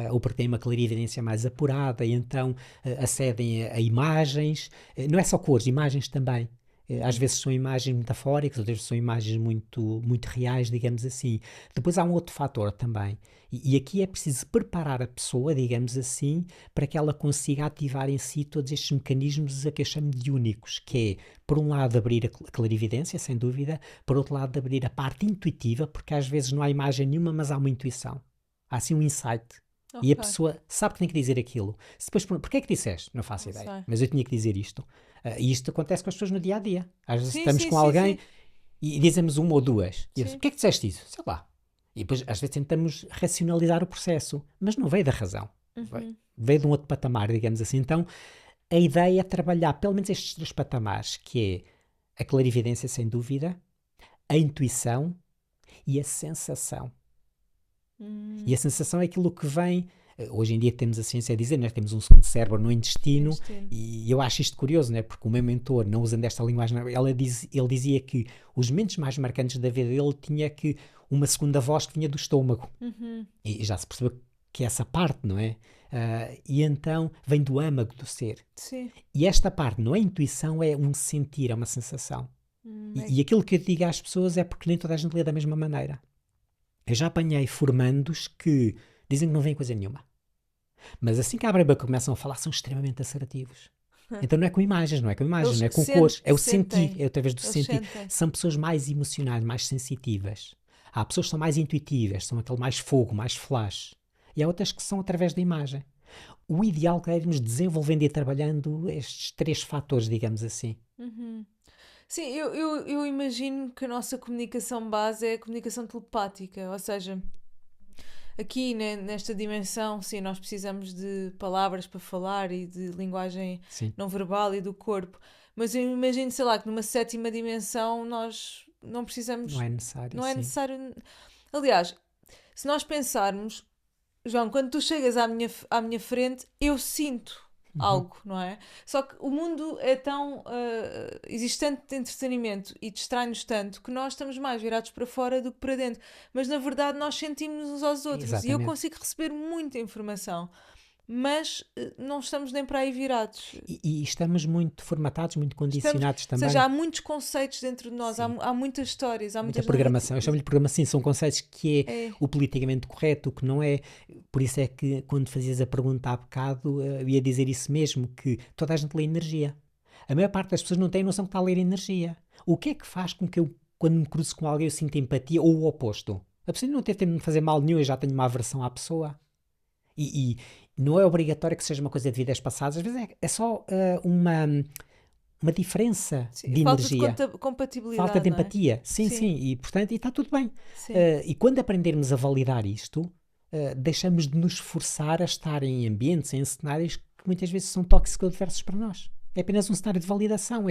ou porque têm uma clarividência mais apurada e então acedem a imagens. Não é só cores, imagens também. Às vezes são imagens metafóricas, outras vezes são imagens muito, muito reais, digamos assim. Depois há um outro fator também. E aqui é preciso preparar a pessoa, digamos assim, para que ela consiga ativar em si todos estes mecanismos a que eu chamo de únicos, que é, por um lado, abrir a clarividência, sem dúvida, por outro lado, abrir a parte intuitiva, porque às vezes não há imagem nenhuma, mas há uma intuição. Há assim um insight. E a pessoa sabe que tem que dizer aquilo. Se depois, porquê é que disseste? Não faço ideia. Mas eu tinha que dizer isto. E isto acontece com as pessoas no dia a dia. Às vezes estamos com alguém e dizemos uma ou duas. E eu digo, porquê é que disseste isso? Sei lá. E depois às vezes tentamos racionalizar o processo. Mas não veio da razão. Veio de um outro patamar, digamos assim. Então a ideia é trabalhar pelo menos estes 3 patamares, que é a clarividência, sem dúvida, a intuição e a sensação. E a sensação é aquilo que vem. Hoje em dia temos a ciência a dizer, nós temos um segundo cérebro no intestino. E eu acho isto curioso, né? Porque o meu mentor, não usando esta linguagem, ele dizia que os momentos mais marcantes da vida dele tinha que uma segunda voz que vinha do estômago. E já se percebeu que é essa parte, não é? E então vem do âmago do ser. E esta parte não é intuição, é um sentir, é uma sensação. E aquilo que eu digo às pessoas é porque nem toda a gente lê da mesma maneira. Eu já apanhei formandos que dizem que não vem coisa nenhuma. Mas assim que abrem a boca e começam a falar, são extremamente assertivos. Então não é com imagens, não é com cores. É o sentir, é através do sentir. São pessoas mais emocionais, mais sensitivas. Há pessoas que são mais intuitivas, são aquele mais fogo, mais flash. E há outras que são através da imagem. O ideal é irmos desenvolvendo e trabalhando estes 3 fatores, digamos assim. Sim, eu imagino que a nossa comunicação base é a comunicação telepática, ou seja, aqui nesta dimensão, sim, nós precisamos de palavras para falar e de linguagem não verbal e do corpo, mas eu imagino, sei lá, que numa 7ª dimensão nós não precisamos... Não é necessário, Não é necessário... Aliás, se nós pensarmos, João, quando tu chegas à minha frente, eu sinto algo, não é? Só que o mundo é tão... existe tanto entretenimento e distrai-nos tanto que nós estamos mais virados para fora do que para dentro. Mas, na verdade, nós sentimos uns aos outros. Exatamente. E eu consigo receber muita informação. mas não estamos nem para aí virados. E estamos muito formatados, muito condicionados também. Ou seja, há muitos conceitos dentro de nós, há muitas histórias, há muita programação. Eu chamo-lhe programação, são conceitos que é o politicamente correto, o que não é. Por isso é que quando fazias a pergunta há bocado, eu ia dizer isso mesmo, que toda a gente lê energia. A maior parte das pessoas não tem noção que está a ler energia. O que é que faz com que eu, quando me cruzo com alguém, eu sinta empatia ou o oposto? A pessoa não teve tempo de fazer mal nenhum, eu já tenho uma aversão à pessoa. E não é obrigatório que seja uma coisa de vidas passadas, às vezes é só uma diferença de energia. Falta de compatibilidade. Falta de empatia. Sim, e portanto está tudo bem. E quando aprendermos a validar isto, deixamos de nos forçar a estar em ambientes, em cenários que muitas vezes são tóxicos ou adversos para nós. É apenas um cenário de validação.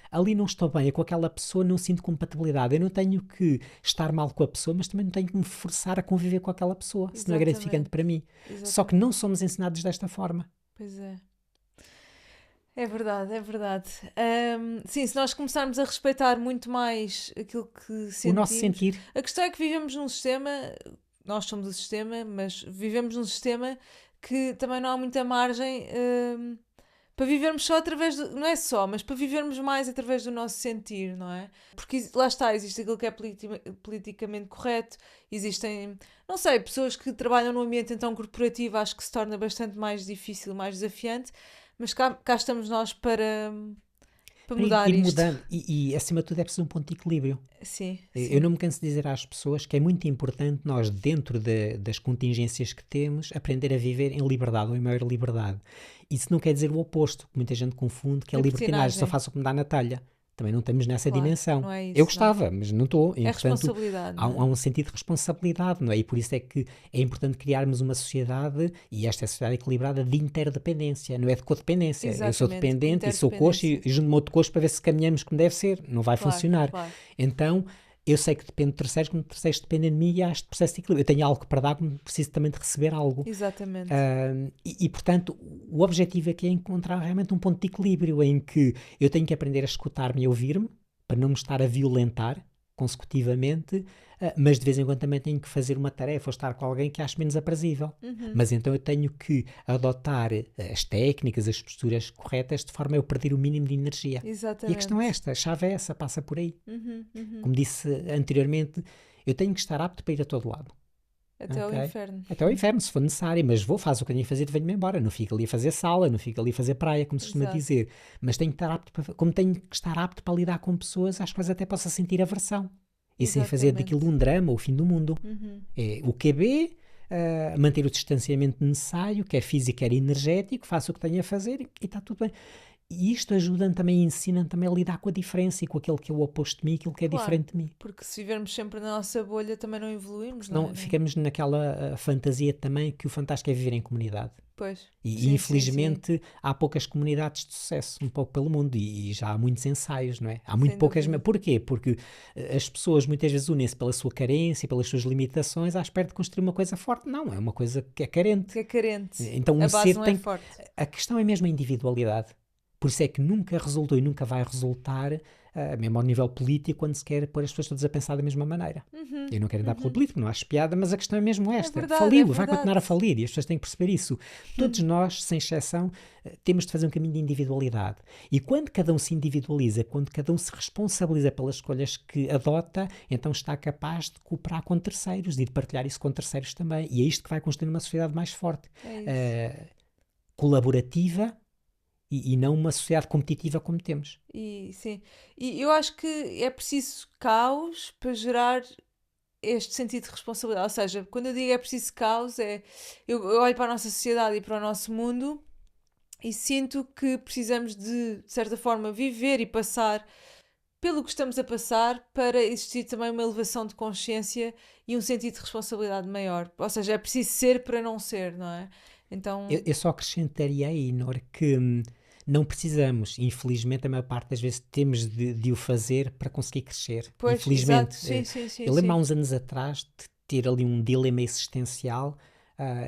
Ali não estou bem, com aquela pessoa não sinto compatibilidade. Eu não tenho que estar mal com a pessoa, mas também não tenho que me forçar a conviver com aquela pessoa, senão é gratificante para mim. Exatamente. Só que não somos ensinados desta forma. Pois é. É verdade, é verdade. Sim, se nós começarmos a respeitar muito mais aquilo que sentimos... O nosso sentir. A questão é que vivemos num sistema, nós somos o sistema, mas vivemos num sistema que também não há muita margem... para vivermos só através não é só, mas para vivermos mais através do nosso sentir, não é? Porque lá está, existe aquilo que é politicamente correto, existem, não sei, pessoas que trabalham num ambiente então corporativo, acho que se torna bastante mais difícil, mais desafiante, mas cá estamos nós para mudar isto. Mudando. E acima de tudo é preciso um ponto de equilíbrio. Sim. Eu não me canso de dizer às pessoas que é muito importante nós, dentro das contingências que temos, aprender a viver em liberdade ou em maior liberdade. Isso não quer dizer o oposto, que muita gente confunde, que é libertinagem, só faço o que me dá na telha. Também não estamos nessa dimensão. Não é isso, eu gostava, mas não estou. É responsabilidade. Há um sentido de responsabilidade, não é? E por isso é que é importante criarmos uma sociedade, e esta é a sociedade equilibrada, de interdependência, não é de codependência. Exatamente. Eu sou dependente e sou coxo e junto-me outro coxo para ver se caminhamos como deve ser. Não vai funcionar. Claro. Então, eu sei que dependo de terceiros, como terceiros dependem de mim e há este processo de equilíbrio. Eu tenho algo para dar, como preciso também de receber algo. Exatamente. E, portanto, o objetivo aqui é encontrar realmente um ponto de equilíbrio em que eu tenho que aprender a escutar-me e ouvir-me, para não me estar a violentar consecutivamente, mas de vez em quando também tenho que fazer uma tarefa ou estar com alguém que acho menos aprazível. Mas então eu tenho que adotar as técnicas, as posturas corretas, de forma a eu perder o mínimo de energia. Exatamente. E a questão é esta, a chave é essa, passa por aí. Como disse anteriormente, eu tenho que estar apto para ir a todo lado. Até ao inferno. Até ao inferno, se for necessário, mas faço o que eu tenho que fazer e venho-me embora. Não fico ali a fazer sala, não fico ali a fazer praia, como se costuma dizer. Mas tenho que estar apto como tenho que estar apto para lidar com pessoas às quais até possa sentir aversão. E sem fazer daquilo um drama, o fim do mundo. É o QB, manter o distanciamento necessário, quer físico, quer energético, faço o que tenho a fazer e está tudo bem. E isto ajuda-me também, ensina-me também a lidar com a diferença e com aquele que é o oposto de mim, aquilo que é diferente de mim. Porque se vivermos sempre na nossa bolha também não evoluímos, não ficamos naquela fantasia também que o fantástico é viver em comunidade. Pois. E infelizmente há poucas comunidades de sucesso um pouco pelo mundo e já há muitos ensaios, não é? Há muito poucas. Porquê? Porque as pessoas muitas vezes unem-se pela sua carência, pelas suas limitações, à espera de construir uma coisa forte. Não, é uma coisa que é carente. Que é carente. Então a base não é forte. A questão é mesmo a individualidade. Por isso é que nunca resultou e nunca vai resultar, mesmo ao nível político, quando se quer pôr as pessoas todas a pensar da mesma maneira. Eu não quero andar pela política, não acho piada, mas a questão é mesmo esta. Faliu, vai continuar a falir e as pessoas têm que perceber isso. Todos nós, sem exceção, temos de fazer um caminho de individualidade. E quando cada um se individualiza, quando cada um se responsabiliza pelas escolhas que adota, então está capaz de cooperar com terceiros e de partilhar isso com terceiros também. E é isto que vai construir uma sociedade mais forte. Colaborativa, e não uma sociedade competitiva como temos. Sim. E eu acho que é preciso caos para gerar este sentido de responsabilidade. Ou seja, quando eu digo é preciso caos, eu olho para a nossa sociedade e para o nosso mundo e sinto que precisamos de certa forma, viver e passar pelo que estamos a passar para existir também uma elevação de consciência e um sentido de responsabilidade maior. Ou seja, é preciso ser para não ser, não é? Então... Eu só acrescentaria aí, Nora, que não precisamos, infelizmente a maior parte das vezes temos de o fazer para conseguir crescer. Pois, infelizmente. Sim, eu lembro há uns anos atrás de ter ali um dilema existencial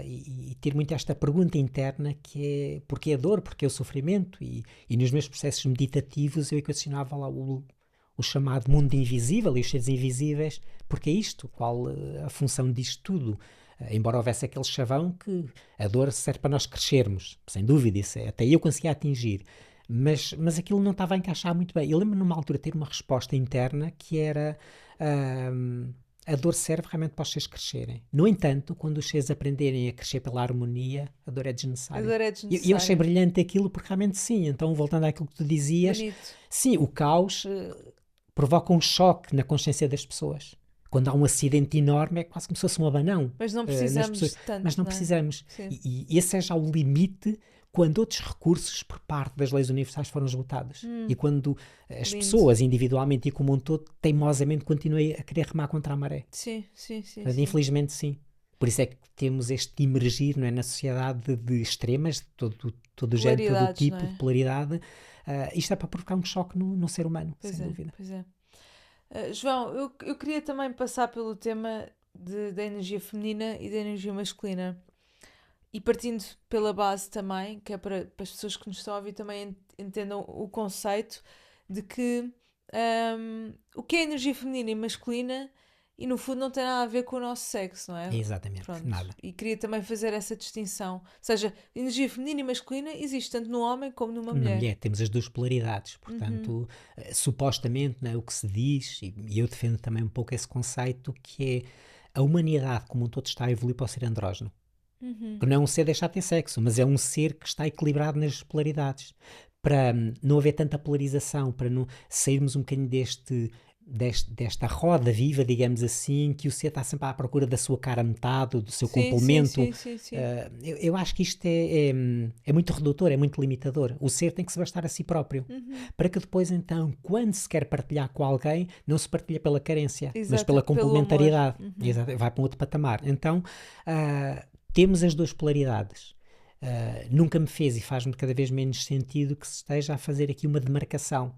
e ter muito esta pergunta interna que é porquê a dor, porquê o sofrimento, e nos meus processos meditativos eu equacionava lá o chamado mundo invisível e os seres invisíveis, porque é isto, qual a função disto tudo? embora houvesse aquele chavão que a dor serve para nós crescermos, sem dúvida, isso até eu conseguia atingir. Mas aquilo não estava a encaixar muito bem. Eu lembro-me numa altura ter uma resposta interna que era a dor serve realmente para os seres crescerem. No entanto, quando os seres aprenderem a crescer pela harmonia, a dor é desnecessária. A dor é desnecessária. E eu achei brilhante aquilo porque realmente sim. Então, voltando àquilo que tu dizias, bonito. Sim, o caos provoca um choque na consciência das pessoas. Quando há um acidente enorme é quase como se fosse um abanão. Mas não precisamos tanto. Mas não precisamos. E esse é já o limite quando outros recursos por parte das leis universais foram esgotados. E quando as pessoas individualmente e como um todo teimosamente continuam a querer remar contra a maré. Sim. Mas, infelizmente sim. Por isso é que temos este emergir, não é, na sociedade de extremas, de todo o género, todo o tipo de polaridade. Isto é para provocar um choque no ser humano, sem dúvida. Pois é. João, eu queria também passar pelo tema da energia feminina e da energia masculina. E partindo pela base também, que é para as pessoas que nos estão a ouvir também entendam o conceito de que o que é energia feminina e masculina e no fundo não tem nada a ver com o nosso sexo, não é? Exatamente, nada. E queria também fazer essa distinção. Ou seja, energia feminina e masculina existe tanto no homem como numa mulher. Temos as duas polaridades, portanto, supostamente, não é, o que se diz, e eu defendo também um pouco esse conceito, que é a humanidade como um todo está a evoluir para o ser andrógeno. Que não é um ser deixar de ter sexo, mas é um ser que está equilibrado nas polaridades. Para não haver tanta polarização, para não sairmos um bocadinho desta roda viva, digamos assim, que o ser está sempre à procura da sua cara metade, do seu complemento. Sim. Eu acho que isto é muito redutor, é muito limitador. O ser tem que se bastar a si próprio. Para que depois, então, quando se quer partilhar com alguém, não se partilha pela carência, mas pela complementaridade. Vai para um outro patamar. Então, temos as duas polaridades. Nunca me fez e faz-me cada vez menos sentido que se esteja a fazer aqui uma demarcação.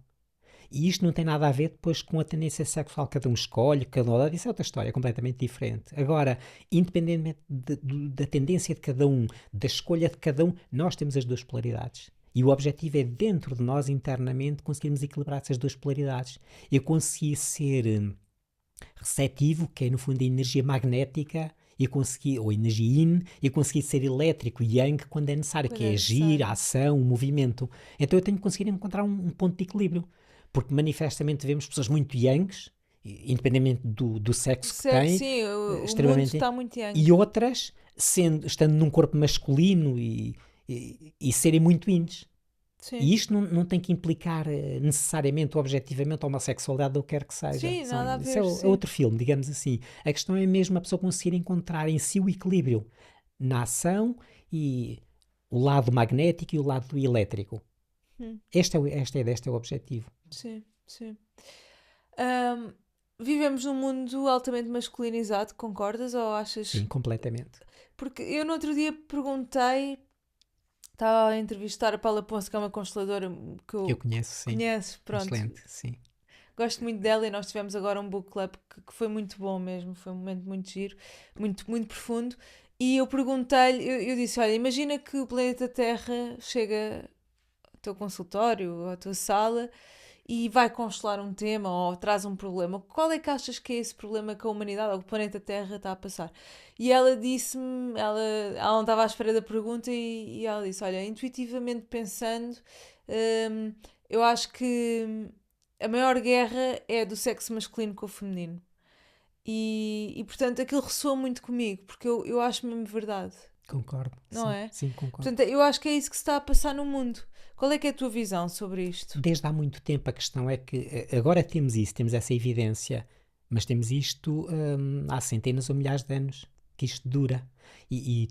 E isto não tem nada a ver depois com a tendência sexual que cada um escolhe, cada um, isso é outra história, completamente diferente. Agora, independentemente da tendência de cada um, da escolha de cada um, nós temos as duas polaridades. E o objetivo é, dentro de nós, internamente, conseguirmos equilibrar essas duas polaridades. Eu consegui ser receptivo, que é no fundo a energia magnética, ou energia yin, e consegui ser elétrico, yang, quando é necessário, que é agir, a ação, o movimento. Então eu tenho que conseguir encontrar um ponto de equilíbrio. Porque manifestamente vemos pessoas muito yangs, independentemente do sexo que têm, sim, extremamente, o mundo está muito yang. E outras estando num corpo masculino e serem muito yins. Sim. E isto não tem que implicar necessariamente ou objetivamente a homossexualidade ou quer que seja. Sim, nada a ver. Isso é outro filme, digamos assim. A questão é mesmo a pessoa conseguir encontrar em si o equilíbrio na ação e o lado magnético e o lado elétrico. Este é o objetivo. Sim. Vivemos num mundo altamente masculinizado, concordas ou achas? Sim, completamente. Porque eu no outro dia perguntei, estava a entrevistar a Paula Ponce, que é uma consteladora que eu conheço, sim. Conheces, pronto. Excelente, sim. Gosto muito dela e nós tivemos agora um book club que foi muito bom mesmo, foi um momento muito giro, muito, muito profundo. E eu perguntei-lhe, eu disse, olha, imagina que o planeta Terra chega ao teu consultório ou à tua sala e vai constelar um tema ou traz um problema. Qual é que achas que é esse problema que a humanidade ou o planeta Terra está a passar? E ela disse-me, ela não estava à espera da pergunta e ela disse, olha, intuitivamente pensando, eu acho que a maior guerra é do sexo masculino com o feminino. E portanto, aquilo ressoa muito comigo, porque eu acho mesmo verdade. Concordo. Não é? Sim, concordo. Portanto, eu acho que é isso que se está a passar no mundo. Qual é que é a tua visão sobre isto? Desde há muito tempo a questão é que agora temos essa evidência, mas temos isto há centenas ou milhares de anos que isto dura. E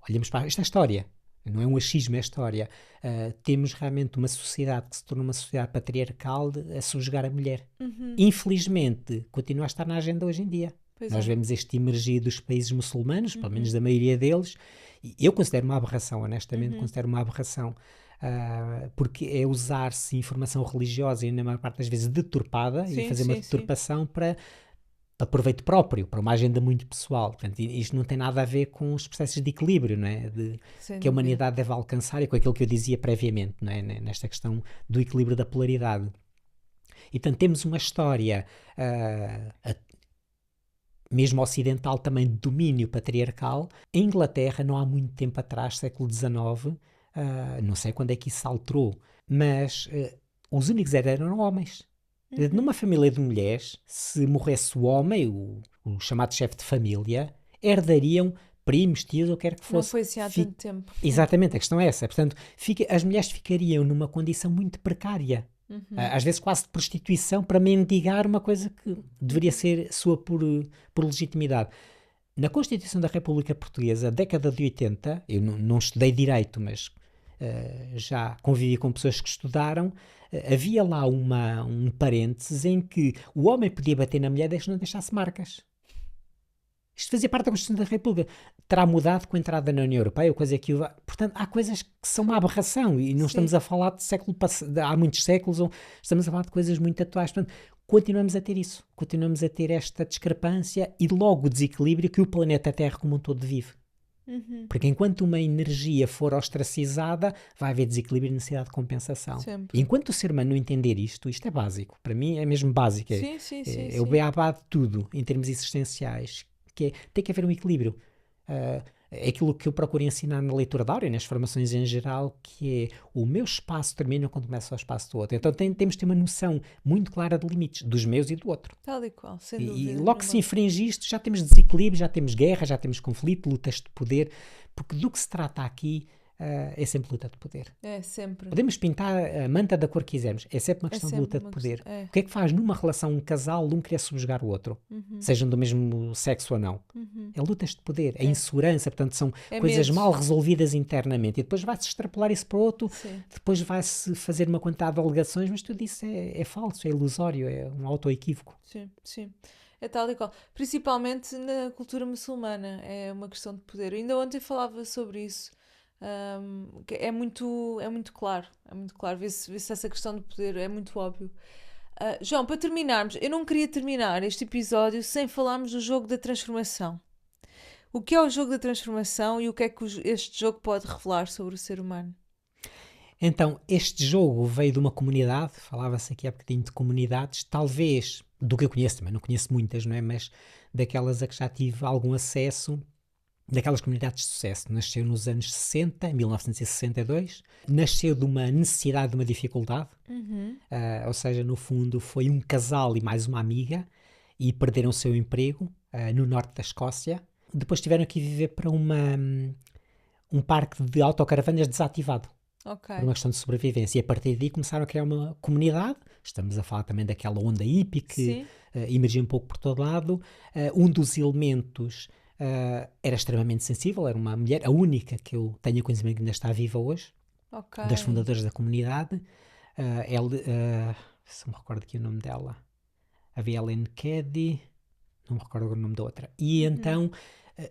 olhamos para esta história, não é um achismo, é a história. Temos realmente uma sociedade que se tornou uma sociedade patriarcal a subjugar a mulher. Infelizmente, continua a estar na agenda hoje em dia. Nós vemos este emergir dos países muçulmanos, pelo menos da maioria deles, e eu considero uma aberração, honestamente, considero uma aberração, porque é usar-se informação religiosa e na maior parte das vezes deturpada e fazer uma deturpação para proveito próprio, para uma agenda muito pessoal. Portanto, isto não tem nada a ver com os processos de equilíbrio, não é? Que a humanidade deve alcançar e com aquilo que eu dizia previamente, não é? Nesta questão do equilíbrio da polaridade. E, portanto, temos uma história mesmo ocidental, também de domínio patriarcal. Em Inglaterra, não há muito tempo atrás, século XIX, não sei quando é que isso se alterou, mas os únicos herdeiros eram homens. Numa família de mulheres, se morresse o homem, o chamado chefe de família, herdariam primos, tios, ou quer que fosse. Não foi assim há tanto tempo. Exatamente, a questão é essa. Portanto, as mulheres ficariam numa condição muito precária. Às vezes quase de prostituição, para mendigar uma coisa que deveria ser sua por legitimidade. Na Constituição da República Portuguesa, década de 80, eu não estudei direito, mas já convivi com pessoas que estudaram, havia lá um parênteses em que o homem podia bater na mulher desde que não deixasse marcas. Isto fazia parte da Constituição da República. Terá mudado com a entrada na União Europeia, ou coisa que... Portanto, há coisas que são uma aberração e não estamos a falar de século passado, há muitos séculos, ou estamos a falar de coisas muito atuais. Portanto, continuamos a ter isso. Continuamos a ter esta discrepância e logo o desequilíbrio que o planeta Terra como um todo vive. Porque enquanto uma energia for ostracizada, vai haver desequilíbrio e necessidade de compensação. Sempre. Enquanto o ser humano não entender isto é básico. Para mim é mesmo básico. É o beabá de tudo, em termos existenciais. Tem que haver um equilíbrio. É aquilo que eu procuro ensinar na leitura da Áurea, nas formações em geral, que é o meu espaço termina quando começa o espaço do outro. Então temos de ter uma noção muito clara de limites, dos meus e do outro. Tal e qual, sem dúvida. E logo que se infringe isto, já temos desequilíbrio, já temos guerra, já temos conflito, lutas de poder, porque do que se trata aqui é sempre luta de poder. É sempre. Podemos pintar a manta da cor que quisermos, é sempre uma questão de luta de poder. O que é que faz numa relação, um casal, um querer subjugar o outro, sejam do mesmo sexo ou não? É lutas de poder, é insegurança, portanto são coisas mal resolvidas internamente e depois vai-se extrapolar isso para o outro, depois vai-se fazer uma quantidade de alegações, mas tudo isso é falso, é ilusório, é um auto-equívoco. Sim. É tal e qual. Principalmente na cultura muçulmana, é uma questão de poder. Ainda ontem falava sobre isso. É muito claro, vê-se essa questão de poder, é muito óbvio. João, para terminarmos, eu não queria terminar este episódio sem falarmos do jogo da transformação. O que é o jogo da transformação e o que é que este jogo pode revelar sobre o ser humano? Então, este jogo veio de uma comunidade, falava-se aqui há bocadinho de comunidades, talvez, do que eu conheço também, não conheço muitas, não é? Mas daquelas a que já tive algum acesso, daquelas comunidades de sucesso. Nasceu nos anos 60, em 1962. Nasceu de uma necessidade, de uma dificuldade. Ou seja, no fundo, foi um casal e mais uma amiga e perderam o seu emprego no norte da Escócia. Depois tiveram que viver para um parque de autocaravanas desativado. Por uma questão de sobrevivência. E a partir daí começaram a criar uma comunidade. Estamos a falar também daquela onda hippie que emergia um pouco por todo lado. Um dos elementos... era extremamente sensível, era uma mulher, a única que eu tenho conhecimento que ainda está viva hoje, das fundadoras da comunidade. Se me recordo aqui o nome dela, havia Ellen Keddy, não me recordo o nome da outra. E então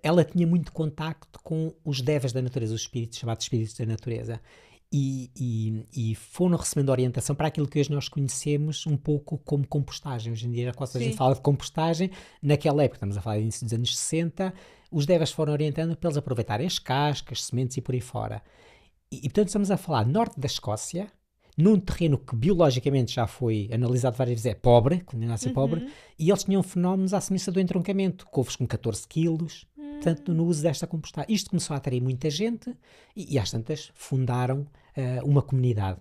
ela tinha muito contacto com os devas da natureza, os espíritos, chamados espíritos da natureza. E foram recebendo orientação para aquilo que hoje nós conhecemos um pouco como compostagem. Hoje em dia, quando a gente fala de compostagem, naquela época, estamos a falar do início dos anos 60, os devas foram orientando para eles aproveitarem as cascas, sementes e por aí fora. E portanto, estamos a falar norte da Escócia, num terreno que biologicamente já foi analisado várias vezes, é pobre, continua a ser pobre, e eles tinham fenómenos à semelhança do entroncamento, couves com 14 quilos, portanto, no uso desta compostagem. Isto começou a atrair muita gente e às tantas fundaram uma comunidade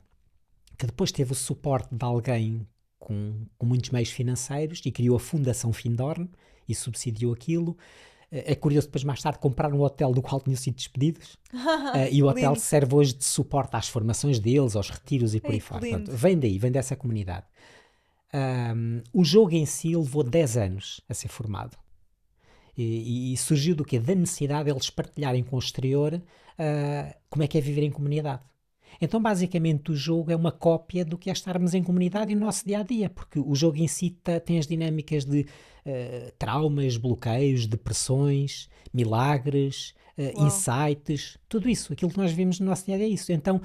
que depois teve o suporte de alguém com muitos meios financeiros e criou a Fundação Findorn e subsidiou aquilo. É curioso, depois mais tarde compraram um hotel do qual tinham sido despedidos e o hotel serve hoje de suporte às formações deles, aos retiros e por aí fora. Portanto, vem daí, vem dessa comunidade. O jogo em si levou 10 anos a ser formado. E surgiu do quê? Da necessidade de eles partilharem com o exterior como é que é viver em comunidade. Então, basicamente, o jogo é uma cópia do que é estarmos em comunidade e no nosso dia-a-dia, porque o jogo em si tem as dinâmicas de traumas, bloqueios, depressões, milagres, insights, tudo isso, aquilo que nós vivemos no nosso dia-a-dia é isso. Então,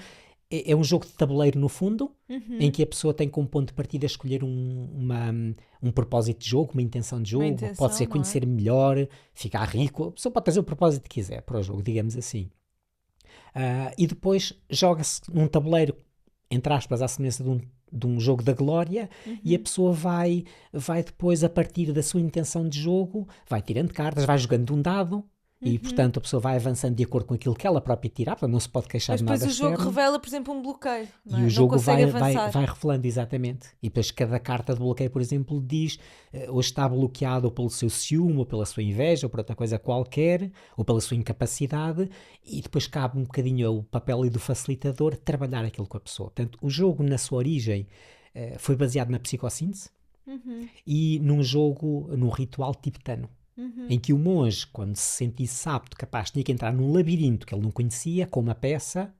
é um jogo de tabuleiro, no fundo, em que a pessoa tem como ponto de partida escolher um propósito de jogo, uma intenção de jogo, pode ser conhecer melhor, ficar rico, a pessoa pode trazer o propósito que quiser para o jogo, digamos assim. E depois joga-se num tabuleiro, entre aspas, à semelhança de um jogo da glória, e a pessoa vai depois, a partir da sua intenção de jogo, vai tirando cartas, vai jogando um dado, e portanto a pessoa vai avançando de acordo com aquilo que ela própria tirar, portanto não se pode queixar de nada externo. Mas depois o jogo revela, por exemplo, um bloqueio, não é? E o jogo não consegue vai avançar. revelando, exatamente. E depois cada carta de bloqueio, por exemplo, diz hoje está bloqueado ou pelo seu ciúme, ou pela sua inveja, ou por outra coisa qualquer, ou pela sua incapacidade, e depois cabe um bocadinho o papel ali do facilitador trabalhar aquilo com a pessoa. Portanto, o jogo na sua origem foi baseado na psicossíntese e num ritual tibetano. Em que o monge, quando se sentisse apto, capaz, tinha que entrar num labirinto que ele não conhecia, com uma peça,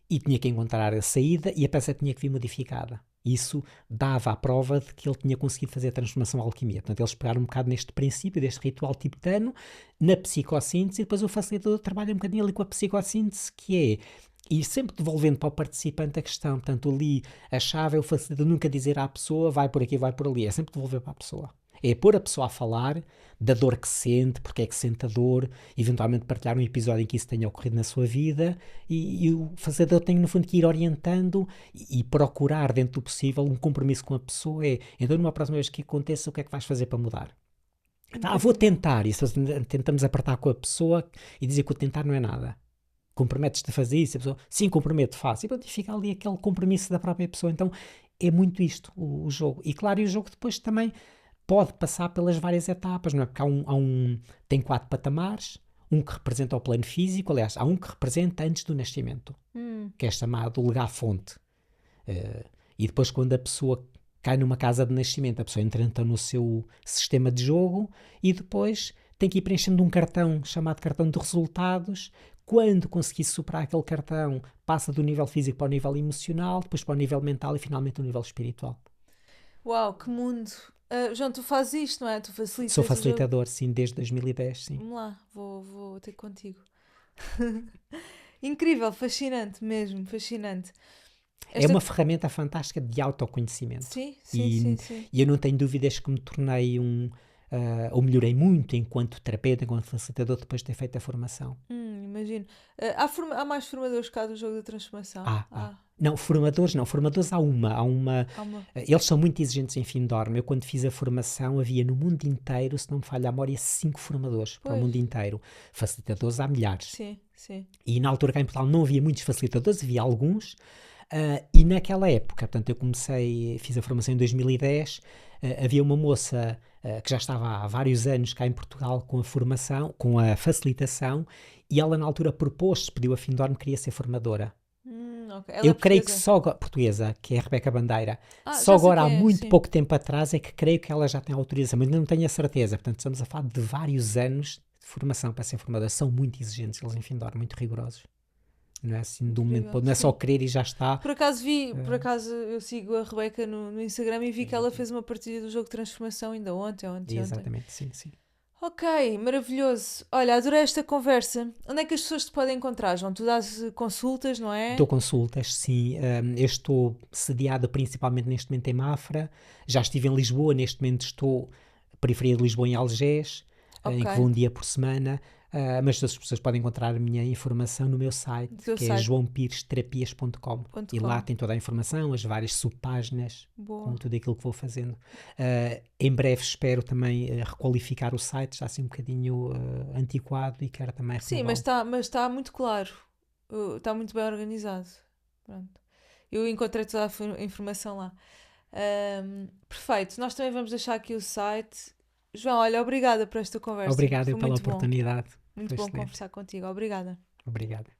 e tinha que encontrar a saída, e a peça tinha que vir modificada. Isso dava a prova de que ele tinha conseguido fazer a transformação à alquimia. Portanto, eles pegaram um bocado neste princípio, deste ritual tibetano, na psicossíntese, e depois o facilitador trabalha um bocadinho ali com a psicossíntese, que é ir sempre devolvendo para o participante a questão. Portanto, ali a chave é o facilitador nunca dizer à pessoa, vai por aqui, vai por ali. É sempre devolver para a pessoa. É pôr a pessoa a falar da dor que sente, porque é que sente a dor, eventualmente partilhar um episódio em que isso tenha ocorrido na sua vida, e o facilitador tem no fundo que ir orientando e procurar dentro do possível um compromisso com a pessoa. Então numa próxima vez que aconteça, o que é que vais fazer para mudar? Vou tentar, e tentamos apertar com a pessoa e dizer que o tentar não é nada. Comprometes-te a fazer isso? A pessoa, sim, comprometo, faço. E pronto, fica ali aquele compromisso da própria pessoa. Então é muito isto o jogo. E claro, e o jogo depois também pode passar pelas várias etapas, não é? Porque tem 4 patamares, um que representa o plano físico, aliás, há um que representa antes do nascimento, que é chamado lugar-fonte. E depois, quando a pessoa cai numa casa de nascimento, a pessoa entra então no seu sistema de jogo e depois tem que ir preenchendo um cartão chamado cartão de resultados. Quando conseguir superar aquele cartão, passa do nível físico para o nível emocional, depois para o nível mental e finalmente o nível espiritual. Uau, que mundo! João, tu fazes isto, não é? Tu facilitas. Sou facilitador, sim, desde 2010, sim. Vamos lá, vou ter contigo. Incrível, fascinante mesmo, fascinante. É uma ferramenta fantástica de autoconhecimento. Sim. E eu não tenho dúvidas que me tornei ou melhorei muito enquanto terapeuta, enquanto facilitador, depois de ter feito a formação. Imagino. Há mais formadores cá do jogo da transformação? Não, formadores há uma. Eles são muito exigentes em Findorm. Eu, quando fiz a formação, havia no mundo inteiro, se não me falha a memória, 5 formadores para o mundo inteiro. Facilitadores há milhares. Sim. E na altura cá em Portugal não havia muitos facilitadores, havia alguns. E naquela época, portanto, eu fiz a formação em 2010, havia uma moça que já estava há vários anos cá em Portugal com a formação, com a facilitação, e ela na altura propôs-se, pediu a Findorm, queria ser formadora. Okay. Eu creio que só portuguesa, que é a Rebeca Bandeira, só agora há muito pouco tempo atrás é que creio que ela já tem autorização, mas não tenho a certeza. Portanto, estamos a falar de vários anos de formação para ser formadora. São muito exigentes, eles em Findorm, muito rigorosos. Não é assim de um momento para outro, não é só querer e já está. Por acaso eu sigo a Rebeca no Instagram e vi que ela fez uma partilha do jogo de transformação ainda ontem. Exatamente, sim. Ok, maravilhoso. Olha, adorei esta conversa. Onde é que as pessoas te podem encontrar, João? Tu dás consultas, não é? Dou consultas, sim. Eu estou sediado principalmente neste momento em Mafra. Já estive em Lisboa, neste momento estou periferia de Lisboa, em Algés, em que vou um dia por semana. Mas as pessoas podem encontrar a minha informação no meu site, é joaopiresterapias.com. E lá tem toda a informação, as várias subpáginas, com tudo aquilo que vou fazendo. Em breve espero também requalificar o site, já assim um bocadinho antiquado, e quero também renová-lo. Sim, mas está muito claro, está muito bem organizado. Pronto. Eu encontrei toda a informação lá. Perfeito, nós também vamos deixar aqui o site. João, olha, obrigada por esta conversa. Obrigado pela oportunidade. Muito bom conversar contigo. Obrigada. Obrigado.